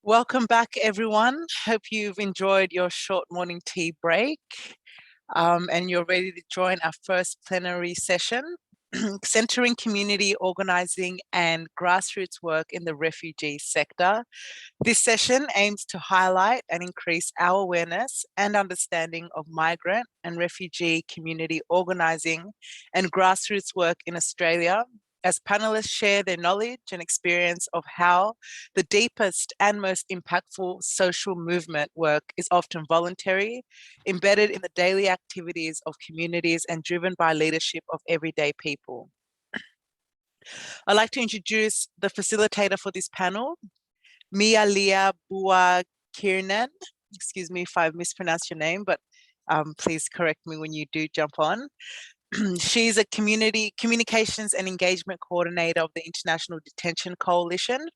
Welcome back, everyone. Hope you've enjoyed your short morning tea break and you're ready to join our first plenary session, centering community organizing and grassroots work in the refugee sector. This session aims to highlight and increase our awareness and understanding of migrant and refugee community organizing and grassroots work in Australia, as panelists share their knowledge and experience of how the deepest and most impactful social movement work is often voluntary, embedded in the daily activities of communities and driven by leadership of everyday people. I'd like to introduce the facilitator for this panel, Mia-lia Boua Kiernan. Excuse me if I've mispronounced your name, but please correct me when you do jump on. She's a communications and engagement coordinator of the International Detention Coalition.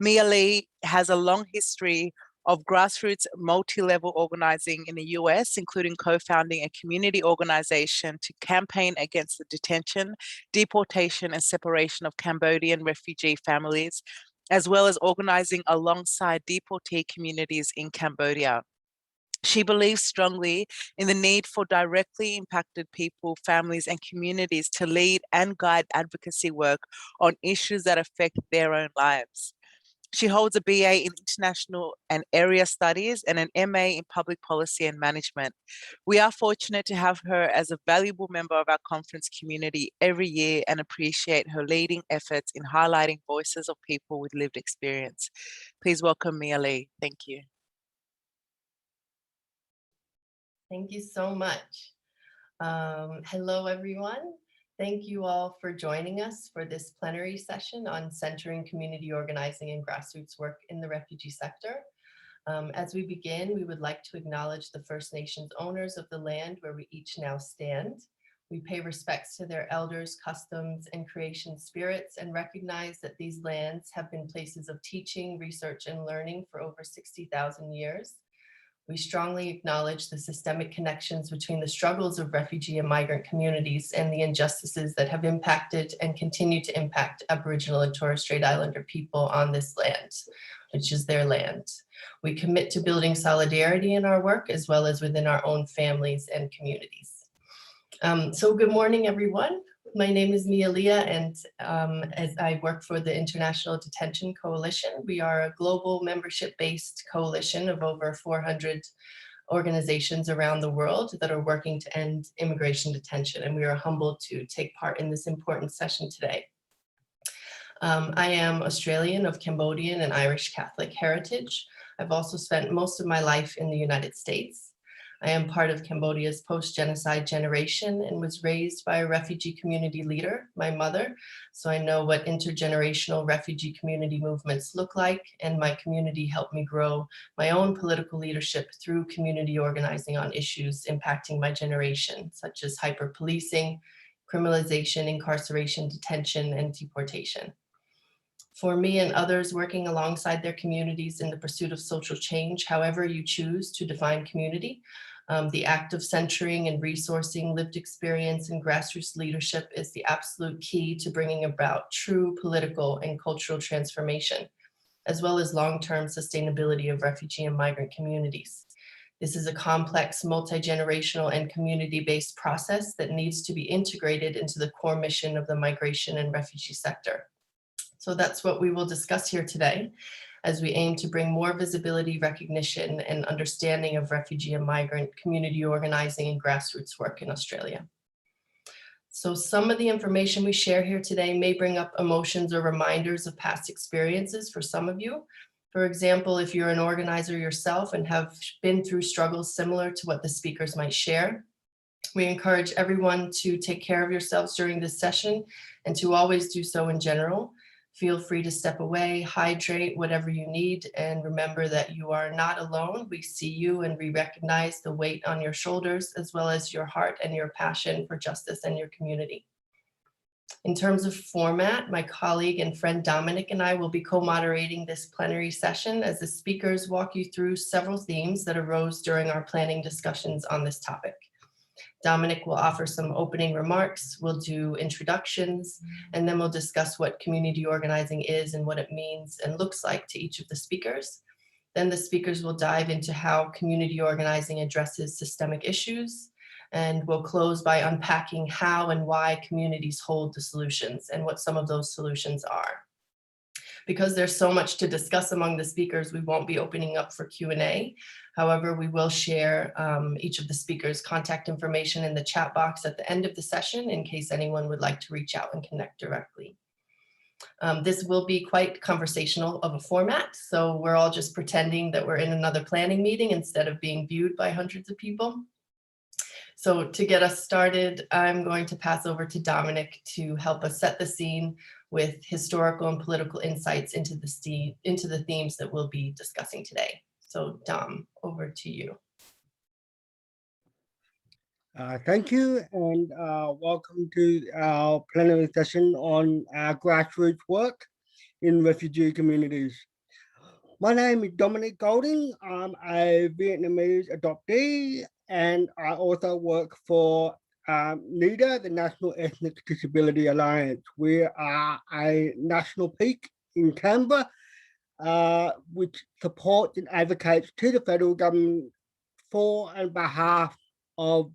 Mia-lia has a long history of grassroots multi-level organizing in the US, including co-founding a community organization to campaign against the detention, deportation, and separation of Cambodian refugee families, as well as organizing alongside deportee communities in Cambodia. She believes strongly in the need for directly impacted people, families, and communities to lead and guide advocacy work on issues that affect their own lives. She holds a BA in International and Area Studies and an MA in Public Policy and Management. We are fortunate to have her as a valuable member of our conference community every year and appreciate her leading efforts in highlighting voices of people with lived experience. Please welcome Mia-lia. Thank you. Thank you so much. Hello, everyone. Thank you all for joining us for this plenary session on centering community organizing and grassroots work in the refugee sector. As we begin, we would like to acknowledge the First Nations owners of the land where we each now stand. We pay respects to their elders, customs, and creation spirits, and recognize that these lands have been places of teaching, research, and learning for over 60,000 years. We strongly acknowledge the systemic connections between the struggles of refugee and migrant communities and the injustices that have impacted and continue to impact Aboriginal and Torres Strait Islander people on this land, which is their land. We commit to building solidarity in our work as well as within our own families and communities. So good morning, everyone. My name is Mia-lia, and as I work for the International Detention Coalition, we are a global membership-based coalition of over 400 organizations around the world that are working to end immigration detention, and we are humbled to take part in this important session today. I am Australian of Cambodian and Irish Catholic heritage. I've also spent most of my life in the United States. I am part of Cambodia's post-genocide generation and was raised by a refugee community leader, my mother, so I know what intergenerational refugee community movements look like, and my community helped me grow my own political leadership through community organizing on issues impacting my generation, such as hyper-policing, criminalization, incarceration, detention, and deportation. For me and others working alongside their communities in the pursuit of social change, however you choose to define community, the act of centering and resourcing lived experience and grassroots leadership is the absolute key to bringing about true political and cultural transformation, as well as long-term sustainability of refugee and migrant communities. This is a complex, multi-generational and community-based process that needs to be integrated into the core mission of the migration and refugee sector. So that's what we will discuss here today, as we aim to bring more visibility, recognition, and understanding of refugee and migrant community organizing and grassroots work in Australia. So some of the information we share here today may bring up emotions or reminders of past experiences for some of you. For example, if you're an organizer yourself and have been through struggles similar to what the speakers might share, we encourage everyone to take care of yourselves during this session and to always do so in general. Feel free to step away, hydrate, whatever you need, and remember that you are not alone. We see you and we recognize the weight on your shoulders, as well as your heart and your passion for justice and your community. In terms of format, my colleague and friend Dominic and I will be co-moderating this plenary session as the speakers walk you through several themes that arose during our planning discussions on this topic. Dominic will offer some opening remarks, we'll do introductions, and then we'll discuss what community organizing is and what it means and looks like to each of the speakers. Then the speakers will dive into how community organizing addresses systemic issues. And we'll close by unpacking how and why communities hold the solutions and what some of those solutions are. Because there's so much to discuss among the speakers, we won't be opening up for Q&A. However, we will share each of the speakers' contact information in the chat box at the end of the session in case anyone would like to reach out and connect directly. This will be quite conversational of a format, so we're all just pretending that we're in another planning meeting instead of being viewed by hundreds of people. So to get us started, I'm going to pass over to Dominic to help us set the scene with historical and political insights into the themes that we'll be discussing today. So Dom, over to you. Thank you, and welcome to our plenary session on grassroots work in refugee communities. My name is Dominic Golding. I'm a Vietnamese adoptee, and I also work for NEDA, the National Ethnic Disability Alliance. We are a national peak in Canberra, which supports and advocates to the federal government for and behalf of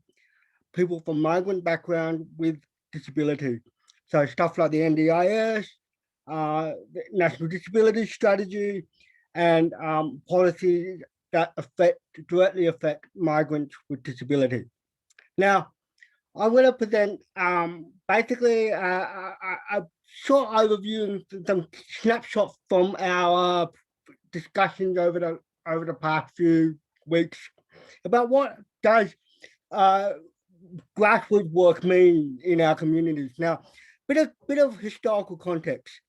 people from migrant background with disability. So stuff like the NDIS, the National Disability Strategy, and policies that directly affect migrants with disability. Now, I'm going to present basically a short overview and some snapshots from our discussions over the past few weeks about what does grassroots work mean in our communities. Now, bit of historical context.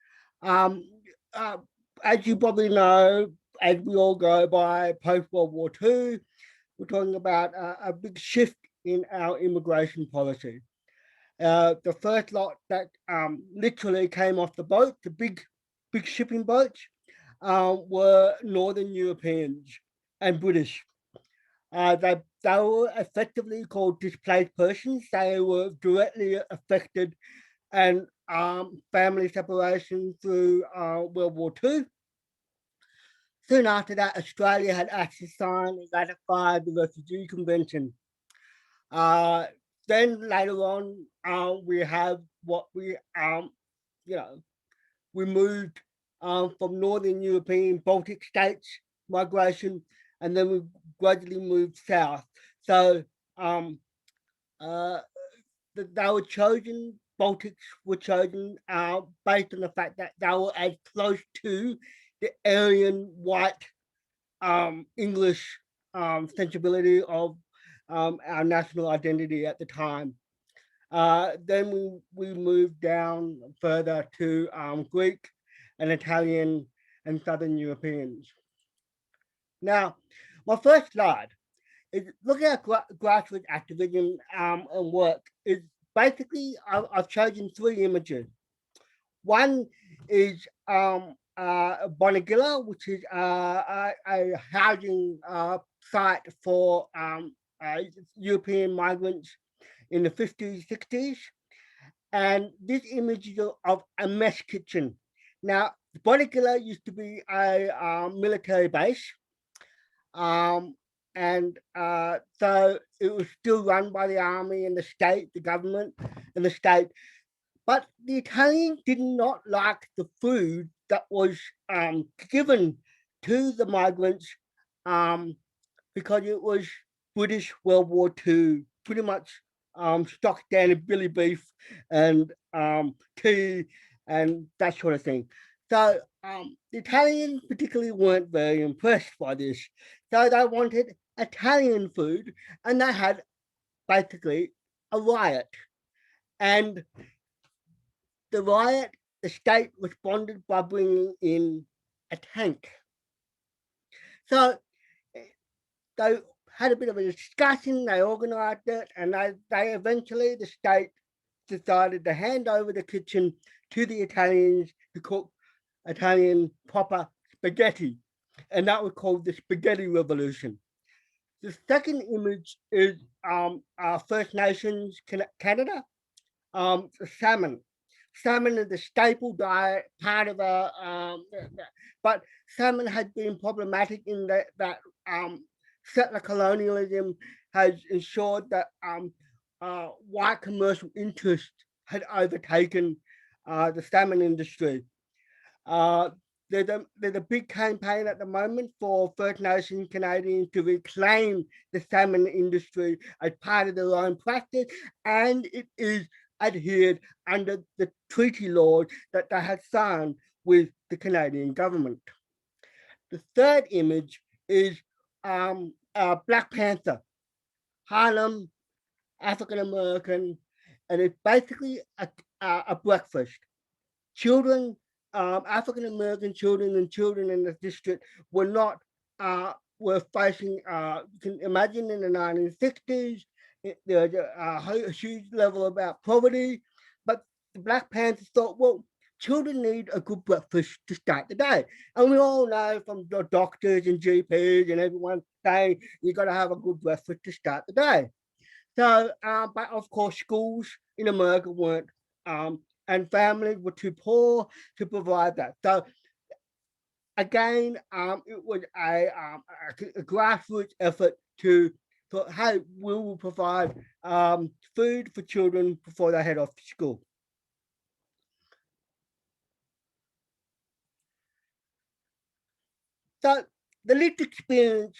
As you probably know, as we all go by post-World War II, we're talking about a big shift in our immigration policy. The first lot that literally came off the boat, the big shipping boats, were Northern Europeans and British. They were effectively called displaced persons. They were directly affected and family separation through World War II. Soon after that, Australia had actually signed and ratified the Refugee Convention. Then later on, we have what we moved from Northern European Baltic states migration, and then we gradually moved south. So they were chosen, Baltics were chosen based on the fact that they were as close to the Aryan white English sensibility of our national identity at the time. Then we moved down further to Greek and Italian and Southern Europeans. Now, my first slide is looking at grassroots activism and work. Is basically, I've chosen three images. One is Bonagilla, which is a housing site for European migrants in the 50s, 60s. And this image is of a mess kitchen. Now, Bonagilla used to be a military base. So it was still run by the army and the state, the government and the state. But the Italians did not like the food that was given to the migrants because it was British World War II, pretty much stock standard billy beef and tea and that sort of thing. So the Italians particularly weren't very impressed by this. So they wanted Italian food, and they had basically a riot. And the riot, the state responded by bringing in a tank. So they had a bit of a discussion, they organized it, and they eventually, the state decided to hand over the kitchen to the Italians to cook Italian proper spaghetti. And that was called the Spaghetti Revolution. The second image is First Nations Canada, salmon. salmon is a staple diet, part of but salmon has been problematic in that settler colonialism has ensured that white commercial interest had overtaken the salmon industry. There's a big campaign at the moment for First Nation Canadians to reclaim the salmon industry as part of their own practice, and it is adhered under the treaty laws that they have signed with the Canadian government. The third image is Black Panther, Harlem, African American, and it's basically a breakfast. Children, African American children and children in the district were facing, you can imagine in the 1960s, there was a huge level about poverty, but the Black Panthers thought, well, children need a good breakfast to start the day. And we all know from the doctors and GPs and everyone saying you got to have a good breakfast to start the day. So, but of course, schools in America weren't, and families were too poor to provide that. So, again, it was a grassroots effort to thought, hey, we will provide food for children before they head off to school. So the lived experience,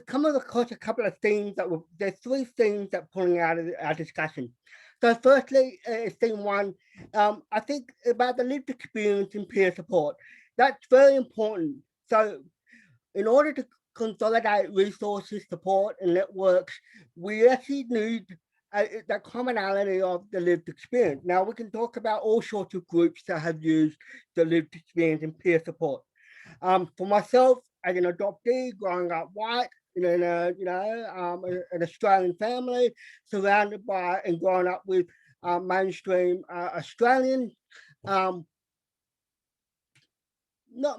coming across a couple of themes there's three themes that pulling out of our discussion. So firstly, theme one, I think about the lived experience and peer support. That's very important. So in order to consolidate resources, support, and networks, we actually need the commonality of the lived experience. Now we can talk about all sorts of groups that have used the lived experience and peer support. For myself, as an adoptee, growing up white, in an Australian family, surrounded by and growing up with mainstream Australians, not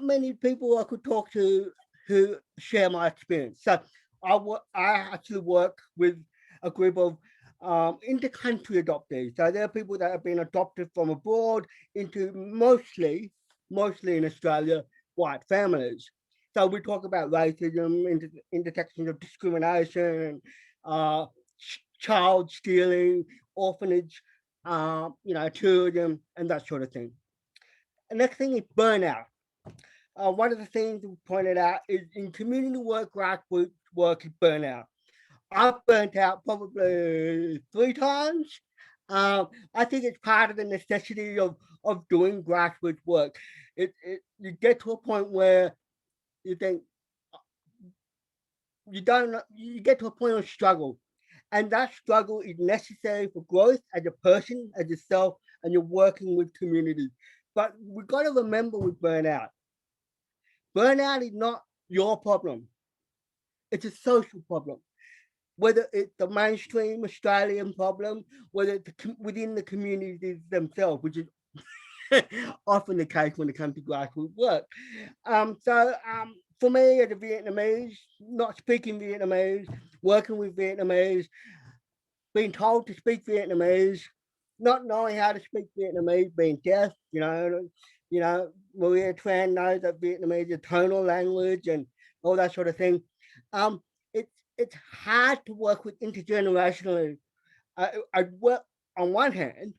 many people I could talk to who share my experience. So I actually work with a group of inter-country adoptees. So there are people that have been adopted from abroad into mostly in Australia, white families. So we talk about racism, intersections of discrimination, child stealing, orphanage, tourism, and that sort of thing. The next thing is burnout. One of the things we pointed out is in community work, grassroots work is burnout. I've burnt out probably 3 times. I think it's part of the necessity of doing grassroots work. You get to a point where you think you get to a point of struggle, and that struggle is necessary for growth as a person, as yourself, and you're working with community. But we've got to remember with burnout is not your problem. It's a social problem. Whether it's the mainstream Australian problem, whether it's within the communities themselves, which is often the case when it comes to grassroots work. For me as a Vietnamese, not speaking Vietnamese, working with Vietnamese, being told to speak Vietnamese, not knowing how to speak Vietnamese, being deaf, Maria Tran knows that Vietnamese is a tonal language and all that sort of thing. It's hard to work with intergenerationally. I work on one hand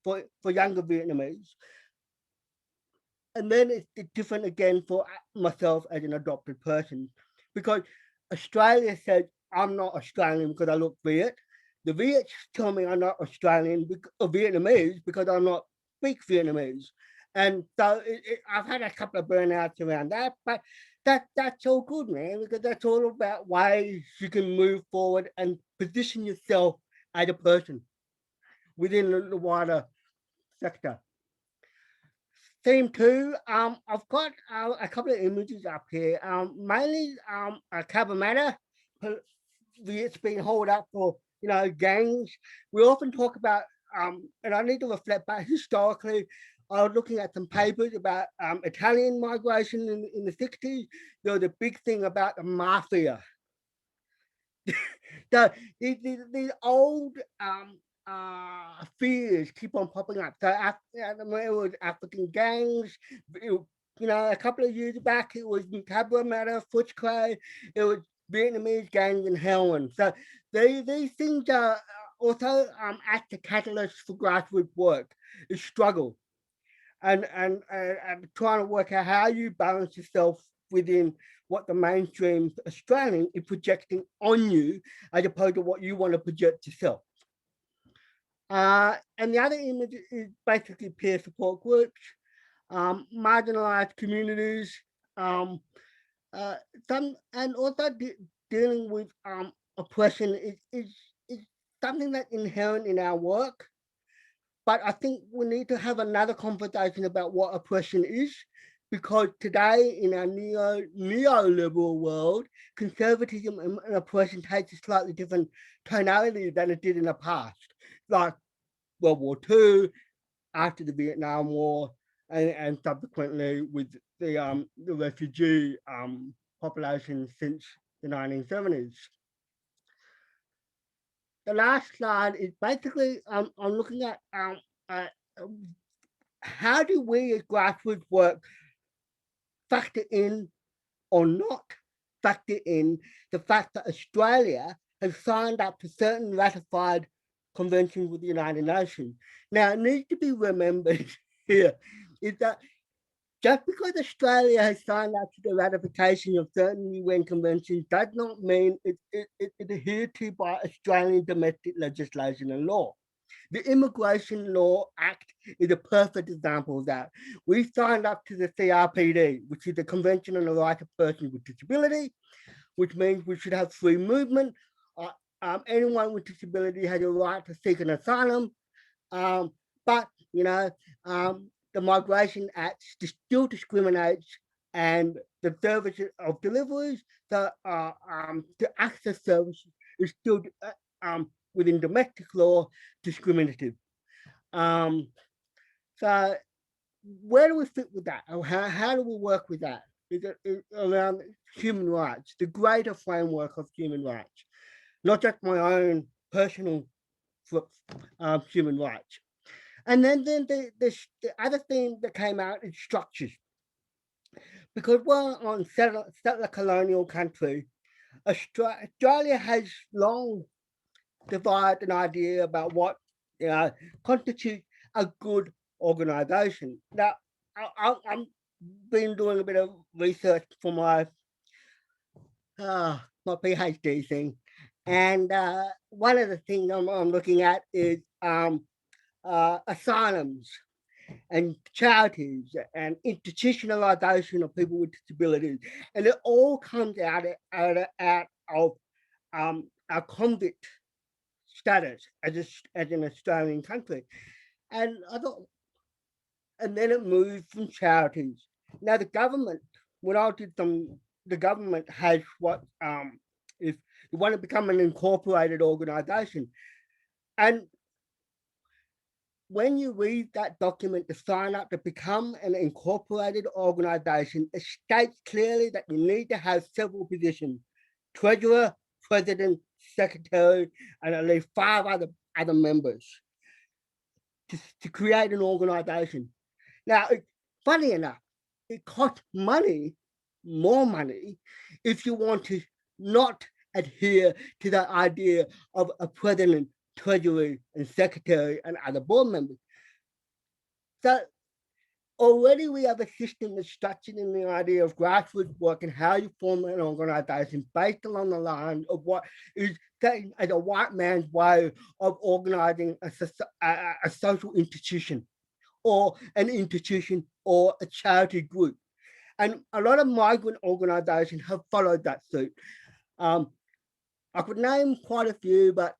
for younger Vietnamese, and then it's different again for myself as an adopted person, because Australia says I'm not Australian because I look Viet. The Viets tell me I'm not Australian or Vietnamese because I'm not speak Vietnamese. And so I've had a couple of burnouts around that, but that's all good, man, because that's all about ways you can move forward and position yourself as a person within the wider sector. Theme 2, I've got a couple of images up here, mainly a Cabramatta. It's been hauled up for, gangs. We often talk about, and I need to reflect back historically. I was looking at some papers about Italian migration in the 60s. There was a big thing about the mafia. These old fears keep on popping up. So it was African gangs. A couple of years back, it was Cabramatta, Footscray. It was Vietnamese gangs and heroin. So these things are also act as catalysts for grassroots work. It's struggle, and trying to work out how you balance yourself within what the mainstream Australian is projecting on you, as opposed to what you want to project yourself. And the other image is basically peer support groups, marginalized communities, some, and also dealing with oppression is something that's inherent in our work. But I think we need to have another conversation about what oppression is, because today in our neoliberal world, conservatism and oppression takes a slightly different tonality than it did in the past, like World War II, after the Vietnam War, and subsequently with the refugee population since the 1970s. The last slide is basically I'm looking at how do we as grassroots work factor in or not factor in the fact that Australia has signed up to certain ratified conventions with the United Nations. Now, it needs to be remembered here is that just because Australia has signed up to the ratification of certain UN conventions does not mean it's adhered to by Australian domestic legislation and law. The Immigration Law Act is a perfect example of that. We signed up to the CRPD, which is the Convention on the Rights of Persons with Disability, which means we should have free movement. Anyone with disability has a right to seek an asylum. But, the Migration Act still discriminates, and the services of deliveries to access services is still within domestic law discriminative. So where do we fit with that? How do we work with that? Is it around human rights, the greater framework of human rights, not just my own personal human rights. And then the other thing that came out is structures. Because we're on settler colonial country, Australia has long devised an idea about what constitutes a good organisation. Now, I've been doing a bit of research for my PhD thing, and one of the things I'm looking at is asylums and charities and institutionalization of people with disabilities, and it all comes out of our convict status as an Australian country, and I thought, and then it moved from charities. Now the government, the government has what if you want to become an incorporated organisation, and when you read that document to sign up to become an incorporated organisation, it states clearly that you need to have several positions: treasurer, president, secretary, and at least 5 other members to create an organisation. Now, funny enough, it costs money, more money, if you want to not adhere to the idea of a president, treasury, and secretary, and other board members. So already we have a system that's structured in the idea of grassroots work and how you form an organisation based along the lines of what is taken as a white man's way of organising a social institution, or an institution, or a charity group. And a lot of migrant organisations have followed that suit. I could name quite a few, but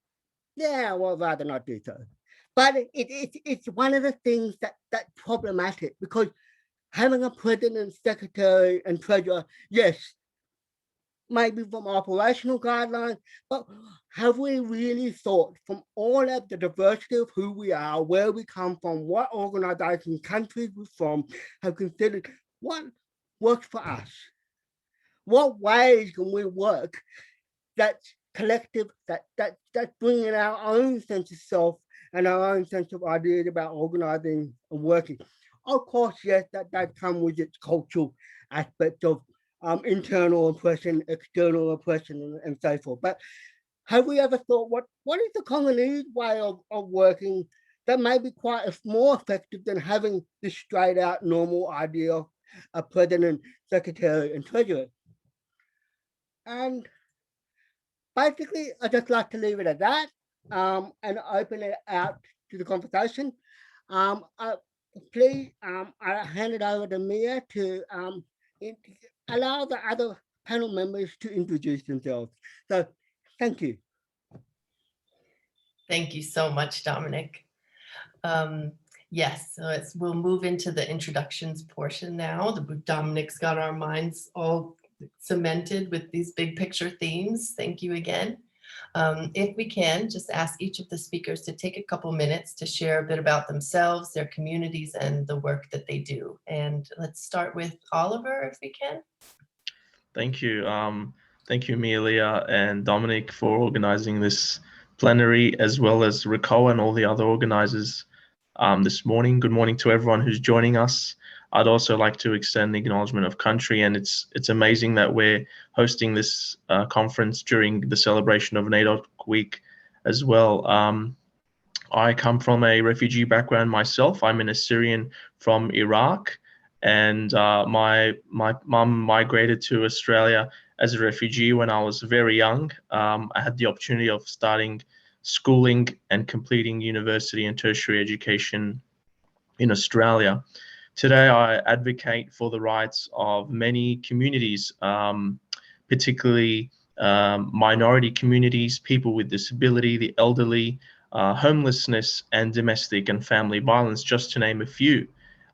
yeah, I would rather not do so. But it's one of the things that's problematic, because having a president, secretary, and treasurer, yes, maybe from operational guidelines, but have we really thought from all of the diversity of who we are, where we come from, what organizations, countries we're from, have considered what works for us? What ways can we work that's collective, that's bringing our own sense of self and our own sense of ideas about organising and working. Of course, yes, that come with its cultural aspect of internal oppression, external oppression, and so forth. But have we ever thought what is the Congolese way of working that may be quite more effective than having this straight out normal idea of a president, secretary, and treasurer? And basically, I just like to leave it at that and open it out to the conversation. Please, I hand it over to Mia to allow the other panel members to introduce themselves. So, thank you. Thank you so much, Dominic. Yes, so we'll move into the introductions portion now. Dominic's got our minds all cemented with these big picture themes. Thank you again. If we can, just ask each of the speakers to take a couple minutes to share a bit about themselves, their communities, and the work that they do. And let's start with Oliver, if we can. Thank you. Thank you, Mia-lia and Dominic, for organizing this plenary, as well as Rico and all the other organizers this morning. Good morning to everyone who's joining us. I'd also like to extend the acknowledgement of country, and it's amazing that we're hosting this conference during the celebration of NEDA week as well. I come from a refugee background myself. I'm an Assyrian from Iraq, and my mum migrated to Australia as a refugee when I was very young. I had the opportunity of starting schooling and completing university and tertiary education in Australia. Today, I advocate for the rights of many communities, particularly minority communities, people with disability, the elderly, homelessness, and domestic and family violence, just to name a few.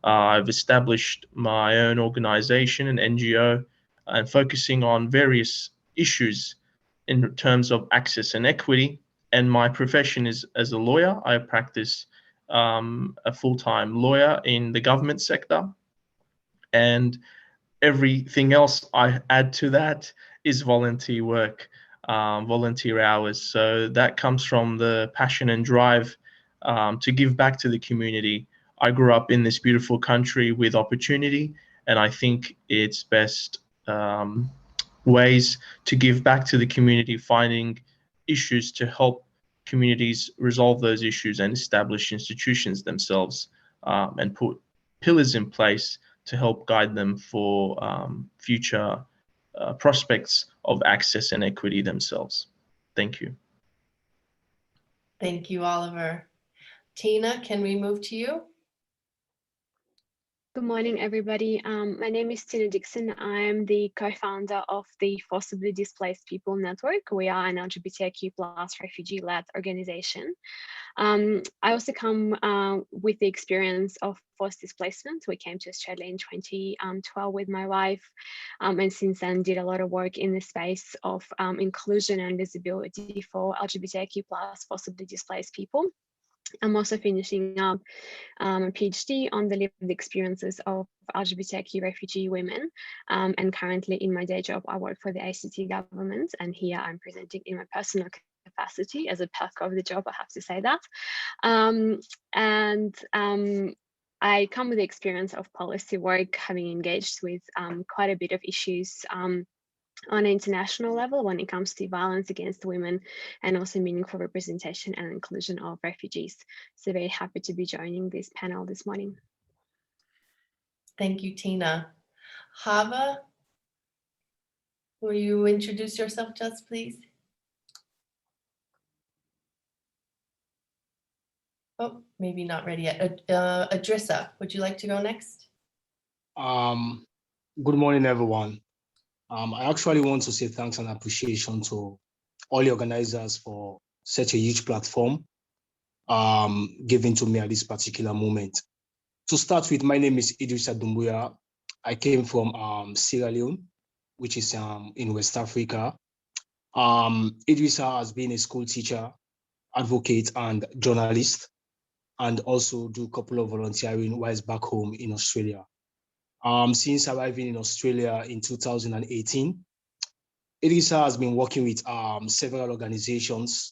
I've established my own organization, an NGO, and focusing on various issues in terms of access and equity. And my profession is as a lawyer. I practice a full-time lawyer in the government sector, and everything else I add to that is volunteer work, volunteer hours. So that comes from the passion and drive to give back to the community. I grew up in this beautiful country with opportunity, and I think it's best ways to give back to the community, finding issues to help communities resolve those issues and establish institutions themselves, and put pillars in place to help guide them for future prospects of access and equity themselves. Thank you. Thank you, Oliver. Tina, can we move to you? Good morning, everybody. My name is Tina Dixson. I'm the co-founder of the Forcibly Displaced People Network. We are an LGBTIQ+ refugee-led organization. I also come with the experience of forced displacement. We came to Australia in 2012 with my wife, and since then did a lot of work in the space of inclusion and visibility for LGBTIQ+ forcibly displaced people. I'm also finishing up a PhD on the lived experiences of LGBTIQ refugee women. And currently in my day job, I work for the ACT government. And here I'm presenting in my personal capacity as a perk of the job, I have to say that. I come with the experience of policy work, having engaged with quite a bit of issues on an international level when it comes to violence against women and also meaningful representation and inclusion of refugees. So very happy to be joining this panel this morning. Thank you, Tina. Hava, will you introduce yourself to us, please? Oh, maybe not ready yet. Idrissa, would you like to go next? Good morning, everyone. I actually want to say thanks and appreciation to all the organizers for such a huge platform given to me at this particular moment. To start with, my name is Idrissa Dumbuya. I came from Sierra Leone, which is in West Africa. Idrissa has been a school teacher, advocate, and journalist, and also do a couple of volunteering while back home in Australia. Since arriving in Australia in 2018, Idrissa has been working with several organizations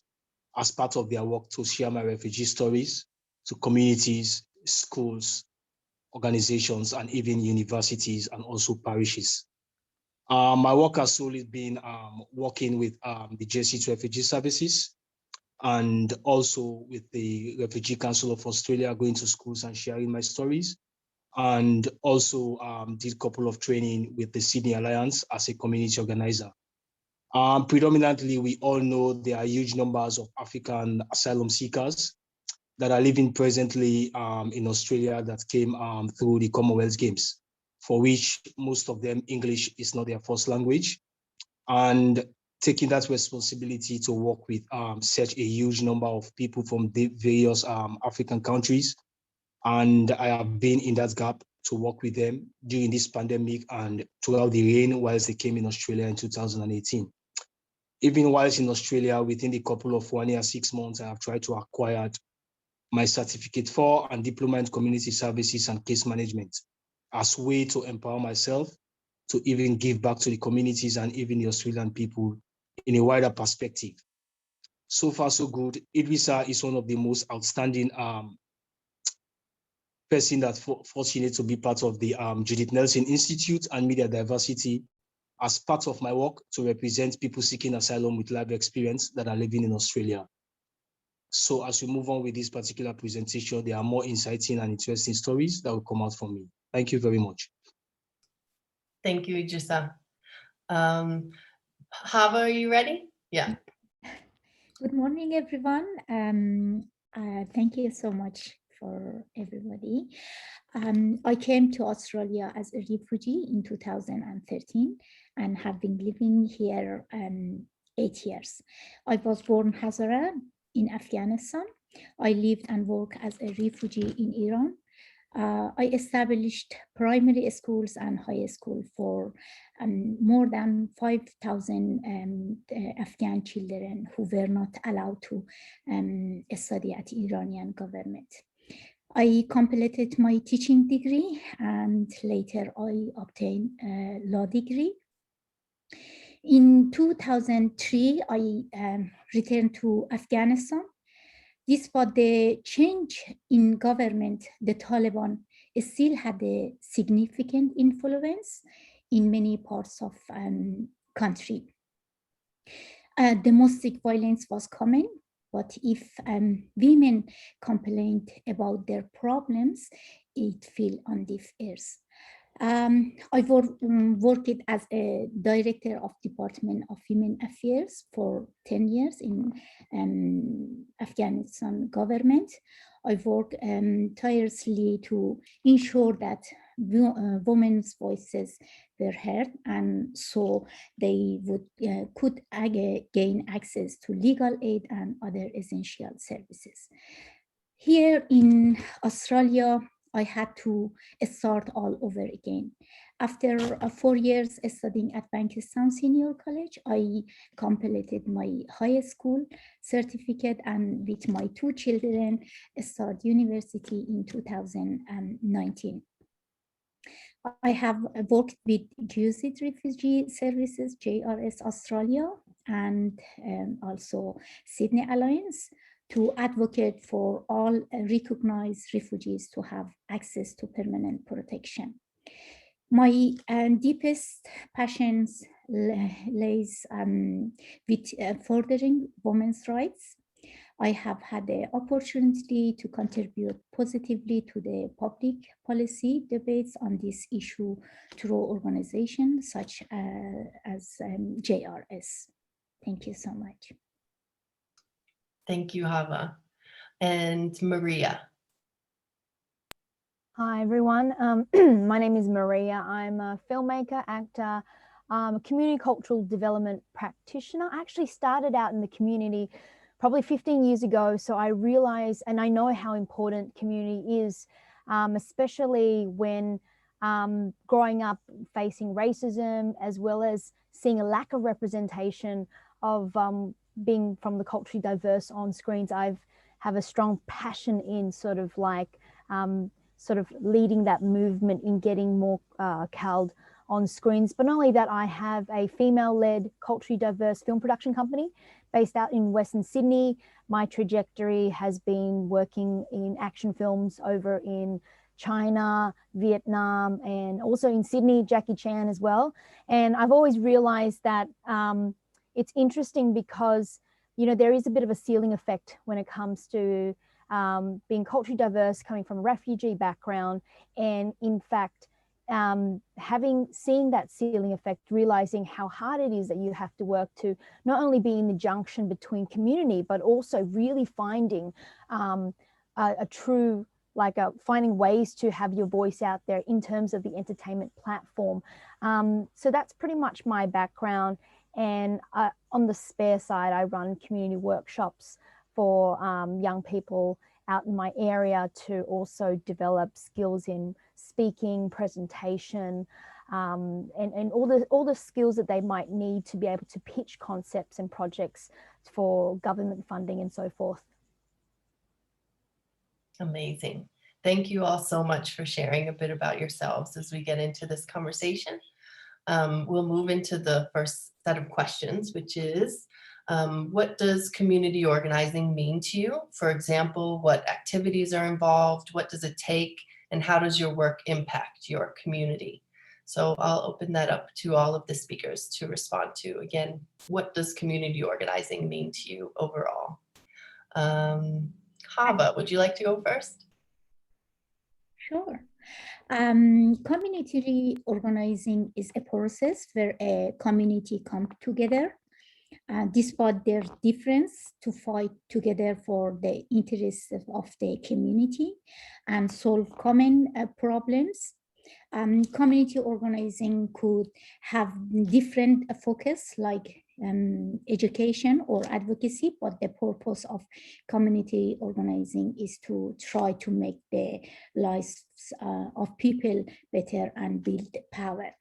as part of their work to share my refugee stories to communities, schools, organizations, and even universities and also parishes. My work has solely been working with the JC Refugee Services and also with the Refugee Council of Australia, going to schools and sharing my stories. And also did a couple of training with the Sydney Alliance as a community organizer. Predominantly, we all know there are huge numbers of African asylum seekers that are living presently in Australia that came through the Commonwealth Games, for which most of them English is not their first language. And taking that responsibility to work with such a huge number of people from the various African countries. And I have been in that gap to work with them during this pandemic and throughout the reign whilst they came in Australia in 2018. Even whilst in Australia, within the couple of 1 year, 6 months, I have tried to acquire my certificate for and diploma in community services and case management as a way to empower myself to even give back to the communities and even the Australian people in a wider perspective. So far, so good. Idrissa is one of the most outstanding person that's fortunate to be part of the Judith Nelson Institute and Media Diversity as part of my work to represent people seeking asylum with life experience that are living in Australia. So as we move on with this particular presentation, there are more exciting and interesting stories that will come out from me. Thank you very much. Thank you, Idrissa. Hava, are you ready? Yeah. Good morning, everyone. Thank you so much for everybody. I came to Australia as a refugee in 2013 and have been living here 8 years. I was born Hazara in Afghanistan. I lived and worked as a refugee in Iran. I established primary schools and high school for more than 5,000 Afghan children who were not allowed to study at the Iranian government. I completed my teaching degree and later I obtained a law degree. In 2003, I returned to Afghanistan. Despite the change in government, the Taliban still had a significant influence in many parts of country. Domestic violence was common, but if women complained about their problems, it fell on deaf ears. I worked as a director of Department of Human Affairs for 10 years in Afghanistan government. I worked tirelessly to ensure that women's voices were heard, and so they could gain access to legal aid and other essential services. Here in Australia, I had to start all over again. After 4 years studying at Bankstown Senior College, I completed my high school certificate and with my 2 children started university in 2019. I have worked with JC Refugee Services, JRS Australia, and also Sydney Alliance to advocate for all recognized refugees to have access to permanent protection. My deepest passions lays with furthering women's rights. I have had the opportunity to contribute positively to the public policy debates on this issue through organizations such as JRS. Thank you so much. Thank you, Hava. And Maria. Hi, everyone. My name is Maria. I'm a filmmaker, actor, community cultural development practitioner. I actually started out in the community probably 15 years ago. So I realized, and I know how important community is, especially when growing up facing racism, as well as seeing a lack of representation of being from the culturally diverse on screens. I have a strong passion in sort of leading that movement in getting more CALD on screens. But not only that, I have a female-led, culturally diverse film production company based out in Western Sydney. My trajectory has been working in action films over in China, Vietnam, and also in Sydney, Jackie Chan as well. And I've always realized that it's interesting because, you know, there is a bit of a ceiling effect when it comes to being culturally diverse, coming from a refugee background, and in fact, seeing that ceiling effect, realizing how hard it is that you have to work to not only be in the junction between community, but also really finding a true, finding ways to have your voice out there in terms of the entertainment platform. So that's pretty much my background. And on the spare side, I run community workshops for young people out in my area to also develop skills in speaking, presentation, and all the skills that they might need to be able to pitch concepts and projects for government funding and so forth. Amazing. Thank you all so much for sharing a bit about yourselves as we get into this conversation. We'll move into the first set of questions, which is, what does community organizing mean to you? For example, what activities are involved? What does it take? And how does your work impact your community? So I'll open that up to all of the speakers to respond to. Again, what does community organizing mean to you overall? Hava, would you like to go first? Sure. Community organizing is a process where a community comes together despite their difference to fight together for the interests of the community and solve common problems. Community organizing could have different focus like education or advocacy, but the purpose of community organizing is to try to make the lives of people better and build power.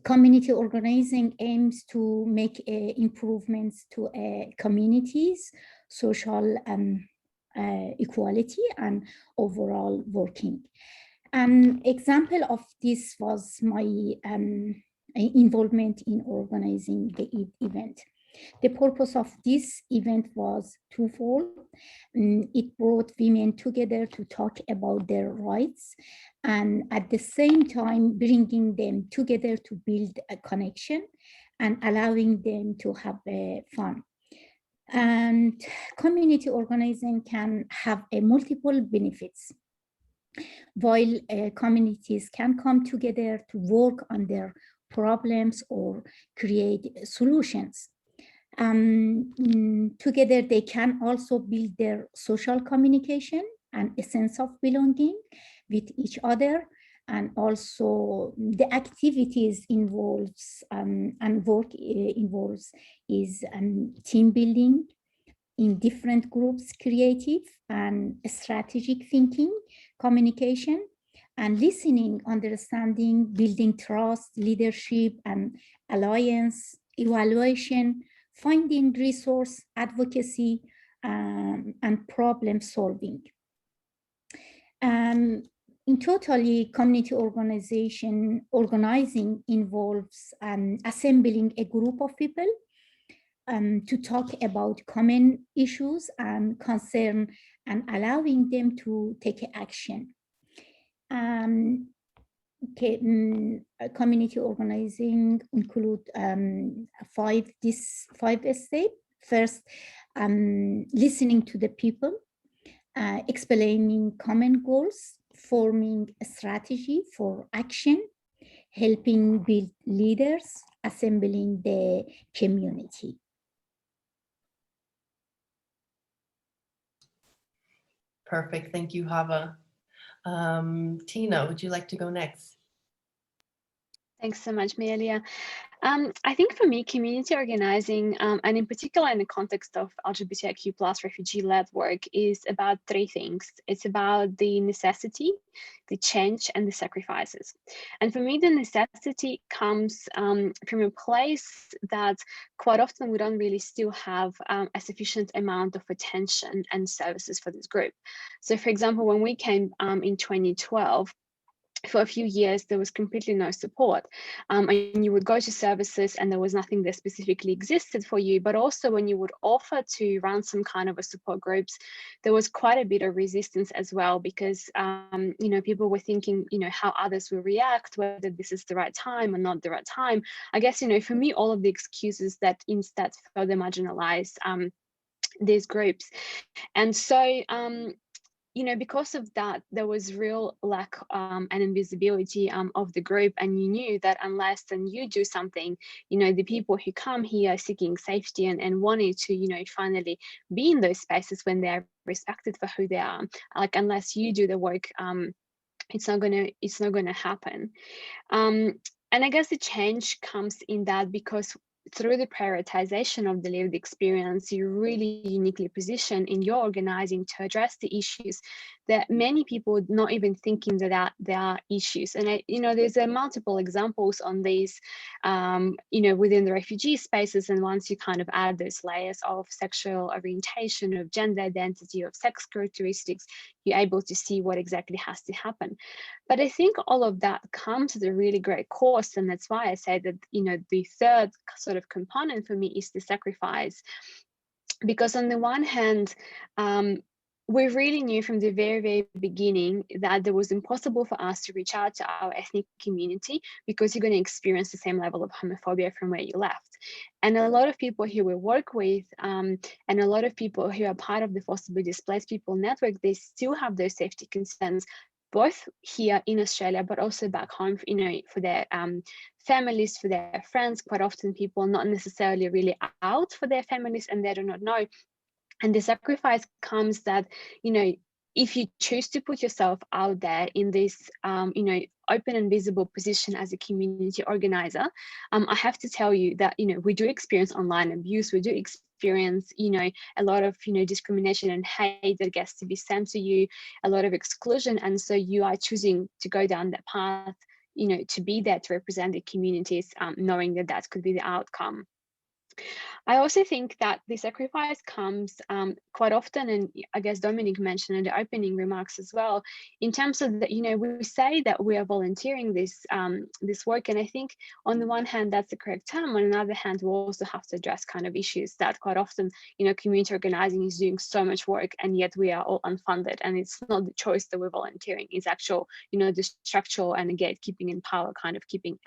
Community organizing aims to make improvements to communities, social equality, and overall working. An example of this was my involvement in organizing the event. The purpose of this event was twofold. It brought women together to talk about their rights, and at the same time bringing them together to build a connection and allowing them to have fun. And community organizing can have multiple benefits. While communities can come together to work on their problems or create solutions, together they can also build their social communication and a sense of belonging with each other, and also the activities involves and work involves is team building in different groups, creative and strategic thinking, communication, and listening, understanding, building trust, leadership and alliance, evaluation, finding resource, advocacy, and problem solving. In totally, community organizing involves assembling a group of people to talk about common issues and concern and allowing them to take action. Community organizing include 5 steps. First, listening to the people, explaining common goals, forming a strategy for action, helping build leaders, assembling the community. Perfect, thank you, Hava. Tina, would you like to go next? Thanks so much, Mia-lia. I think for me, community organizing, and in particular in the context of LGBTIQ+ refugee-led work, is about 3 things. It's about the necessity, the change, and the sacrifices. And for me, the necessity comes from a place that quite often we don't really still have a sufficient amount of attention and services for this group. So for example, when we came in 2012, for a few years, there was completely no support. And you would go to services and there was nothing that specifically existed for you. But also when you would offer to run some kind of a support groups, there was quite a bit of resistance as well, because, you know, people were thinking, you know, how others will react, whether this is the right time or not the right time. I guess, you know, for me, all of the excuses that instead further marginalize these groups. And so, you know, because of that, there was real lack and invisibility of the group, and you knew that unless then you do something, you know, the people who come here seeking safety and wanting to, you know, finally be in those spaces when they're respected for who they are, like unless you do the work, it's not gonna happen. And I guess the change comes in that because through the prioritization of the lived experience, you're really uniquely positioned in your organizing to address the issues that many people would not even thinking that there are issues. And you know, there's multiple examples on these, you know, within the refugee spaces. And once you kind of add those layers of sexual orientation, of gender identity, of sex characteristics, you're able to see what exactly has to happen. But I think all of that comes at a really great cost. And that's why I say that, you know, the third sort of component for me is the sacrifice. Because on the one hand, we really knew from the very, very beginning that it was impossible for us to reach out to our ethnic community because you're going to experience the same level of homophobia from where you left. And a lot of people who we work with and a lot of people who are part of the Forcibly Displaced People Network, they still have those safety concerns, both here in Australia, but also back home, you know, for their families, for their friends. Quite often people not necessarily really out for their families and they do not know. And the sacrifice comes that, you know, if you choose to put yourself out there in this, you know, open and visible position as a community organizer, I have to tell you that, you know, we do experience online abuse. We do experience, you know, a lot of, you know, discrimination and hate that gets to be sent to you, a lot of exclusion. And so you are choosing to go down that path, you know, to be there to represent the communities, knowing that that could be the outcome. I also think that the sacrifice comes quite often, and I guess Dominic mentioned in the opening remarks as well, in terms of that, you know, we say that we are volunteering this this work, and I think on the one hand that's the correct term. On the other hand, we also have to address kind of issues that quite often, you know, community organizing is doing so much work, and yet we are all unfunded, and it's not the choice that we're volunteering; it's actual, you know, the structural and the gatekeeping and power kind of keeping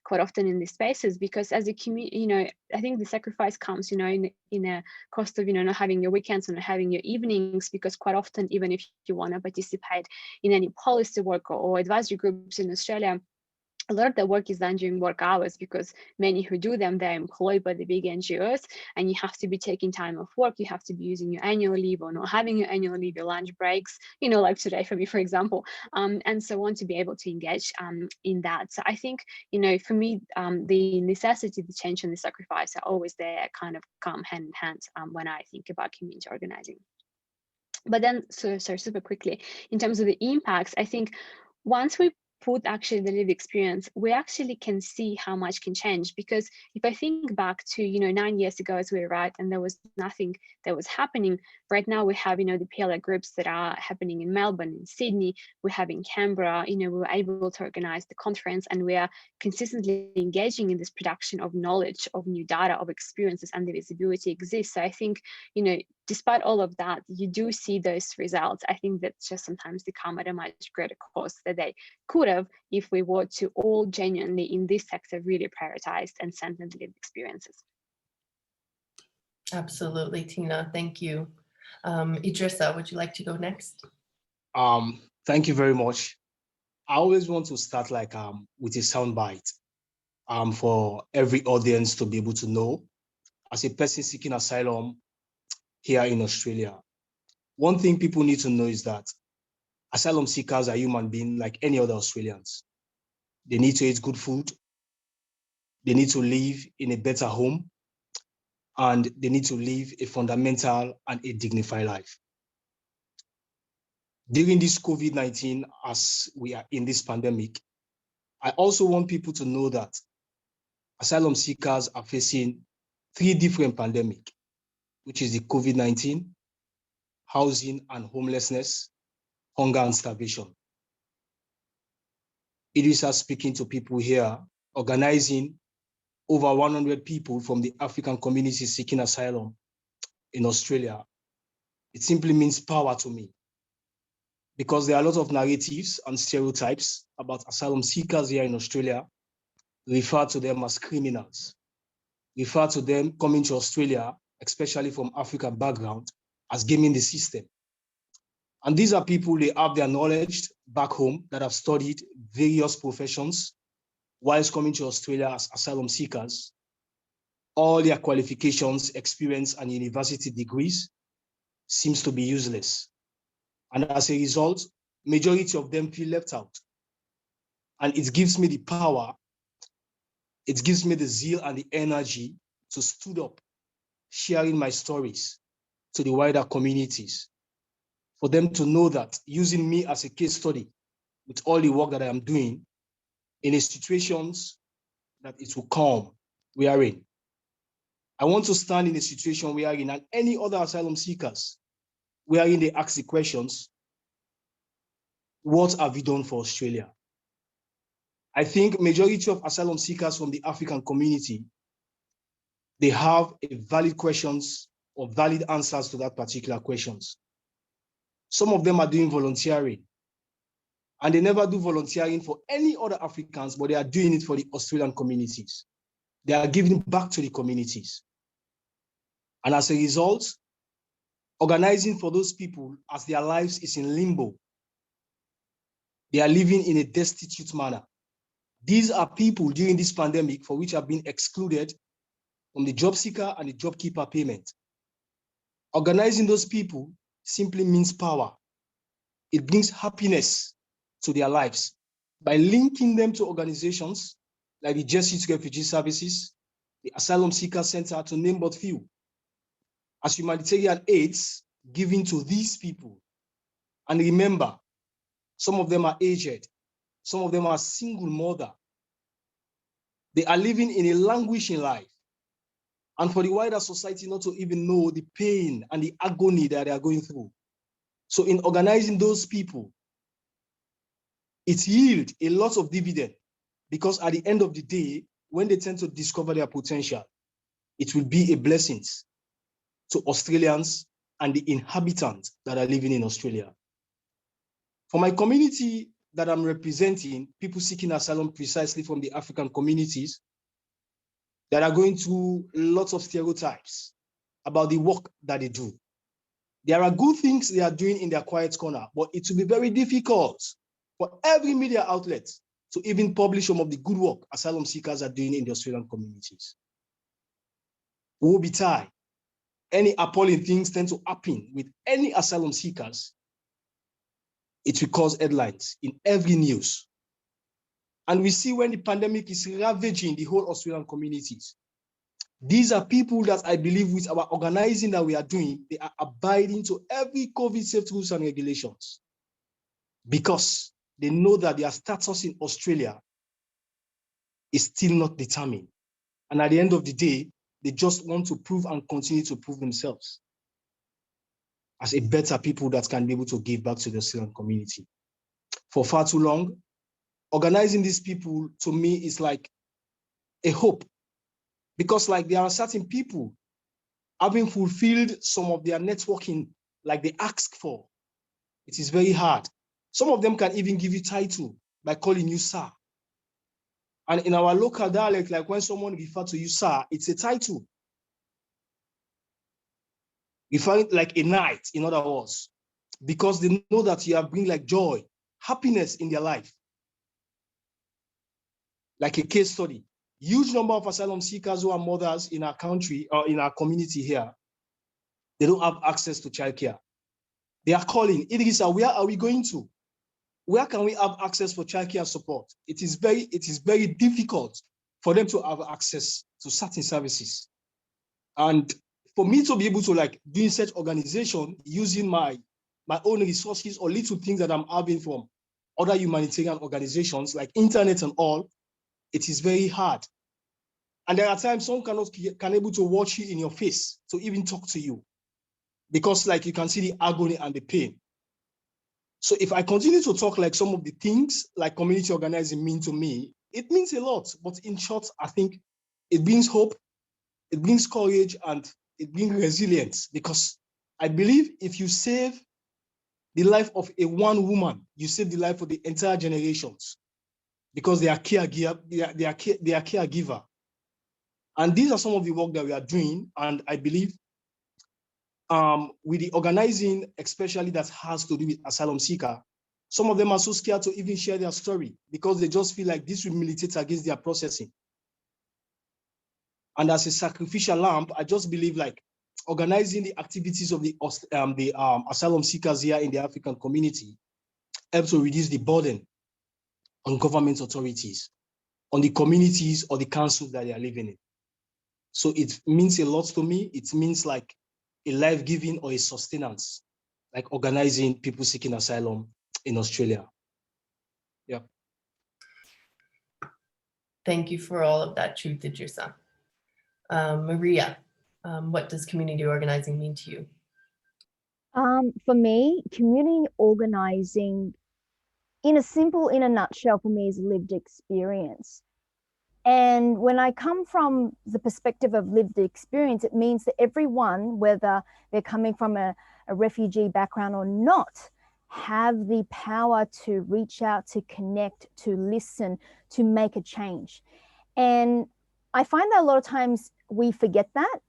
quite often in these spaces. Because as a community, you know, I think the sacrifice comes, you know, in a cost of, you know, not having your weekends and not having your evenings, because quite often, even if you want to participate in any policy work or advisory groups in Australia, a lot of the work is done during work hours, because many who do them, they're employed by the big NGOs, and you have to be taking time off work, you have to be using your annual leave or not having your annual leave, your lunch breaks, you know, like today for me, for example, and so on, to be able to engage in that. So I think, you know, for me, the necessity, the change and the sacrifice are always there, kind of come hand in hand when I think about community organizing. But then, so super quickly, in terms of the impacts, I think once we put actually the lived experience, we actually can see how much can change. Because if I think back to, you know, 9 years ago as we were right, and there was nothing that was happening, right now we have, you know, the PLA groups that are happening in Melbourne, in Sydney, we have in Canberra, you know, we were able to organize the conference, and we are consistently engaging in this production of knowledge, of new data, of experiences, and the visibility exists. So I think, you know, despite all of that, you do see those results. I think that just sometimes they come at a much greater cost than they could have if we were to all genuinely in this sector really prioritized and center the lived experiences. Absolutely, Tina, thank you. Idrissa, would you like to go next? Thank you very much. I always want to start like with a soundbite for every audience to be able to know. As a person seeking asylum here in Australia, one thing people need to know is that asylum seekers are human beings like any other Australians. They need to eat good food, they need to live in a better home, and they need to live a fundamental and a dignified life. During this COVID-19, as we are in this pandemic, I also want people to know that asylum seekers are facing 3 different pandemics, which is the COVID-19, housing and homelessness, hunger and starvation. Idrissa speaking to people here, organizing over 100 people from the African community seeking asylum in Australia, it simply means power to me, because there are a lot of narratives and stereotypes about asylum seekers here in Australia, refer to them as criminals, refer to them coming to Australia, especially from African background, as gaming the system. And these are people, they have their knowledge back home that have studied various professions whilst coming to Australia as asylum seekers. All their qualifications, experience, and university degrees seems to be useless. And as a result, majority of them feel left out. And it gives me the power, it gives me the zeal and the energy to stood up, sharing my stories to the wider communities, for them to know that using me as a case study with all the work that I am doing in a situations that it will come, we are in. I want to stand in a situation we are in, and any other asylum seekers, wherein they ask the questions, what have you done for Australia? I think majority of asylum seekers from the African community, they have a valid questions or valid answers to that particular questions. Some of them are doing volunteering, and they never do volunteering for any other Africans, but they are doing it for the Australian communities. They are giving back to the communities. And as a result, organizing for those people as their lives is in limbo. They are living in a destitute manner. These are people during this pandemic for which have been excluded from the job seeker and the job keeper payment. Organizing those people simply means power. It brings happiness to their lives by linking them to organizations like the Jesuit Refugee Services, the Asylum Seeker Center, to name but few, as humanitarian aids given to these people. And remember, some of them are aged, some of them are single mother. They are living in a languishing life. And for the wider society not to even know the pain and the agony that they are going through. So in organizing those people, it yields a lot of dividend, because at the end of the day, when they tend to discover their potential, it will be a blessing to Australians and the inhabitants that are living in Australia. For my community that I'm representing, people seeking asylum precisely from the African communities that are going through lots of stereotypes about the work that they do. There are good things they are doing in their quiet corner, but it will be very difficult for every media outlet to even publish some of the good work asylum seekers are doing in the Australian communities. Woe betide, any appalling things tend to happen with any asylum seekers, it will cause headlines in every news. And we see when the pandemic is ravaging the whole Australian communities. These are people that I believe with our organizing that we are doing, they are abiding to every COVID safe rules and regulations, because they know that their status in Australia is still not determined. And at the end of the day, they just want to prove and continue to prove themselves as a better people that can be able to give back to the Australian community. For far too long, organizing these people to me is like a hope, because like there are certain people having fulfilled some of their networking like they ask for, it is very hard. Some of them can even give you title by calling you sir. And in our local dialect, like when someone refers to you sir, it's a title. Referring like a knight, in other words, because they know that you have bring like joy, happiness in their life. Like a case study, huge number of asylum seekers who are mothers in our country or in our community here, they don't have access to childcare. They are calling, Idrissa, where are we going to? Where can we have access for childcare support? It is very difficult for them to have access to certain services. And for me to be able to like do such organization using my own resources or little things that I'm having from other humanitarian organizations like internet and all, it is very hard. And there are times someone can able to watch you in your face to even talk to you, because like you can see the agony and the pain. So if I continue to talk like some of the things like community organizing mean to me, it means a lot. But in short, I think it brings hope, it brings courage, and it brings resilience, because I believe if you save the life of a one woman, you save the life of the entire generations, because they are caregiver, they are caregiver. And these are some of the work that we are doing. And I believe with the organizing, especially that has to do with asylum seeker, some of them are so scared to even share their story because they just feel like this will militate against their processing. And as a sacrificial lamb, I just believe like organizing the activities of the asylum seekers here in the African community helps to reduce the burden on government authorities, on the communities or the councils that they are living in. So it means a lot to me. It means like a life-giving or a sustenance, like organizing people seeking asylum in Australia. Yeah. Thank you for all of that truth, Idrissa. Maria, what does community organizing mean to you? For me, community organizing, in a nutshell, for me is lived experience. And when I come from the perspective of lived experience, it means that everyone, whether they're coming from a refugee background or not, have the power to reach out, to connect, to listen, to make a change. And I find that a lot of times we forget that,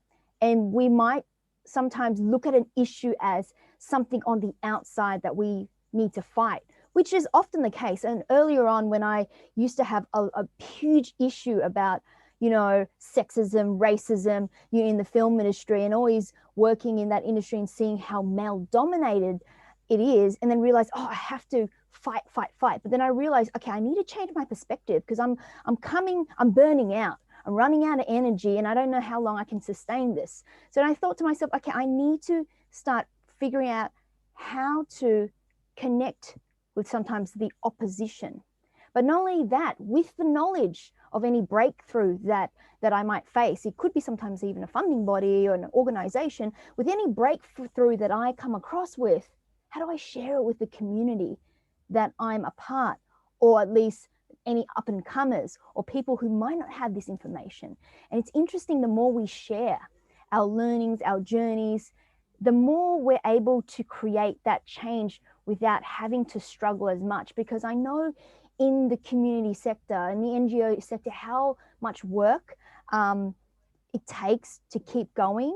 and we might sometimes look at an issue as something on the outside that we need to fight, which is often the case. And earlier on, when I used to have a huge issue about, sexism, racism, in the film industry, and always working in that industry and seeing how male dominated it is, and then realize, I have to fight. But then I realized, okay, I need to change my perspective, because I'm burning out. I'm running out of energy, and I don't know how long I can sustain this. So I thought to myself, okay, I need to start figuring out how to connect with sometimes the opposition. But not only that, with the knowledge of any breakthrough that I might face, it could be sometimes even a funding body or an organization, with any breakthrough that I come across with, how do I share it with the community that I'm a part, or at least any up and comers or people who might not have this information? And it's interesting, the more we share our learnings, our journeys, the more we're able to create that change without having to struggle as much. Because I know in the community sector, in the NGO sector, how much work it takes to keep going.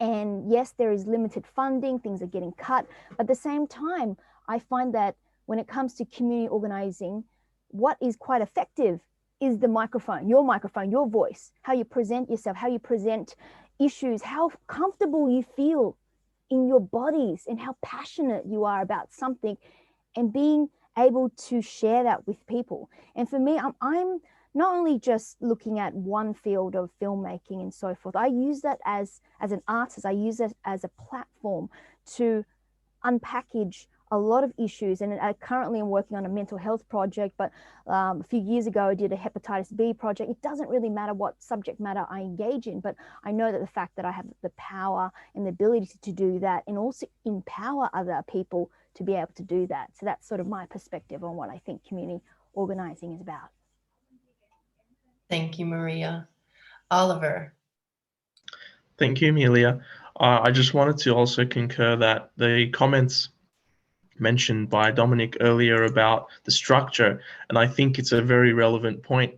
And yes, there is limited funding, things are getting cut. At the same time, I find that when it comes to community organizing, what is quite effective is the microphone, your voice, how you present yourself, how you present issues, how comfortable you feel in your bodies, and how passionate you are about something, and being able to share that with people. And for me, I'm not only just looking at one field of filmmaking and so forth. I use that as an artist. I use that as a platform to unpackage a lot of issues. And I currently am working on a mental health project, but a few years ago I did a hepatitis B project. It doesn't really matter what subject matter I engage in, but I know that the fact that I have the power and the ability to do that, and also empower other people to be able to do that. So that's sort of my perspective on what I think community organizing is about. Thank you, Maria. Oliver. Thank you, Mia-lia. I just wanted to also concur that the comments mentioned by Dominic earlier about the structure, and I think it's a very relevant point,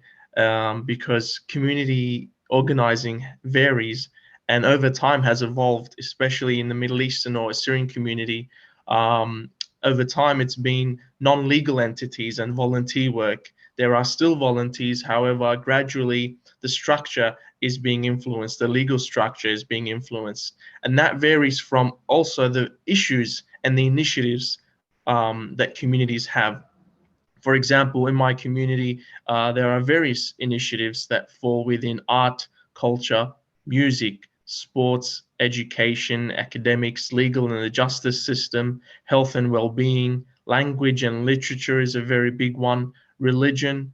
because community organizing varies and over time has evolved, especially in the Middle Eastern or Assyrian community. Over time, it's been non-legal entities and volunteer work. There are still volunteers, however, gradually the structure is being influenced, the legal structure is being influenced. And that varies from also the issues and the initiatives that communities have. For example, in my community, there are various initiatives that fall within art, culture, music, sports, education, academics, legal and the justice system, health and well-being, language and literature is a very big one, religion,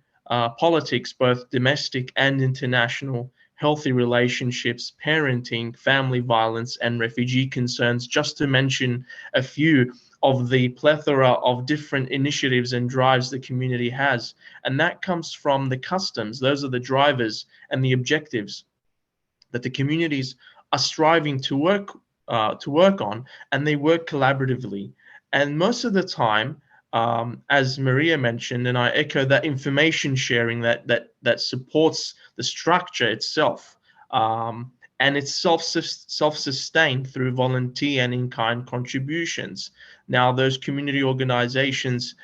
politics, both domestic and international, healthy relationships, parenting, family violence, and refugee concerns, just to mention a few of the plethora of different initiatives and drives the community has. And that comes from the customs. Those are the drivers and the objectives that the communities are striving to work on, and they work collaboratively. And most of the time, as Maria mentioned, and I echo that, information sharing that supports the structure itself. And it's self-sustained through volunteer and in-kind contributions. Now, those community organizations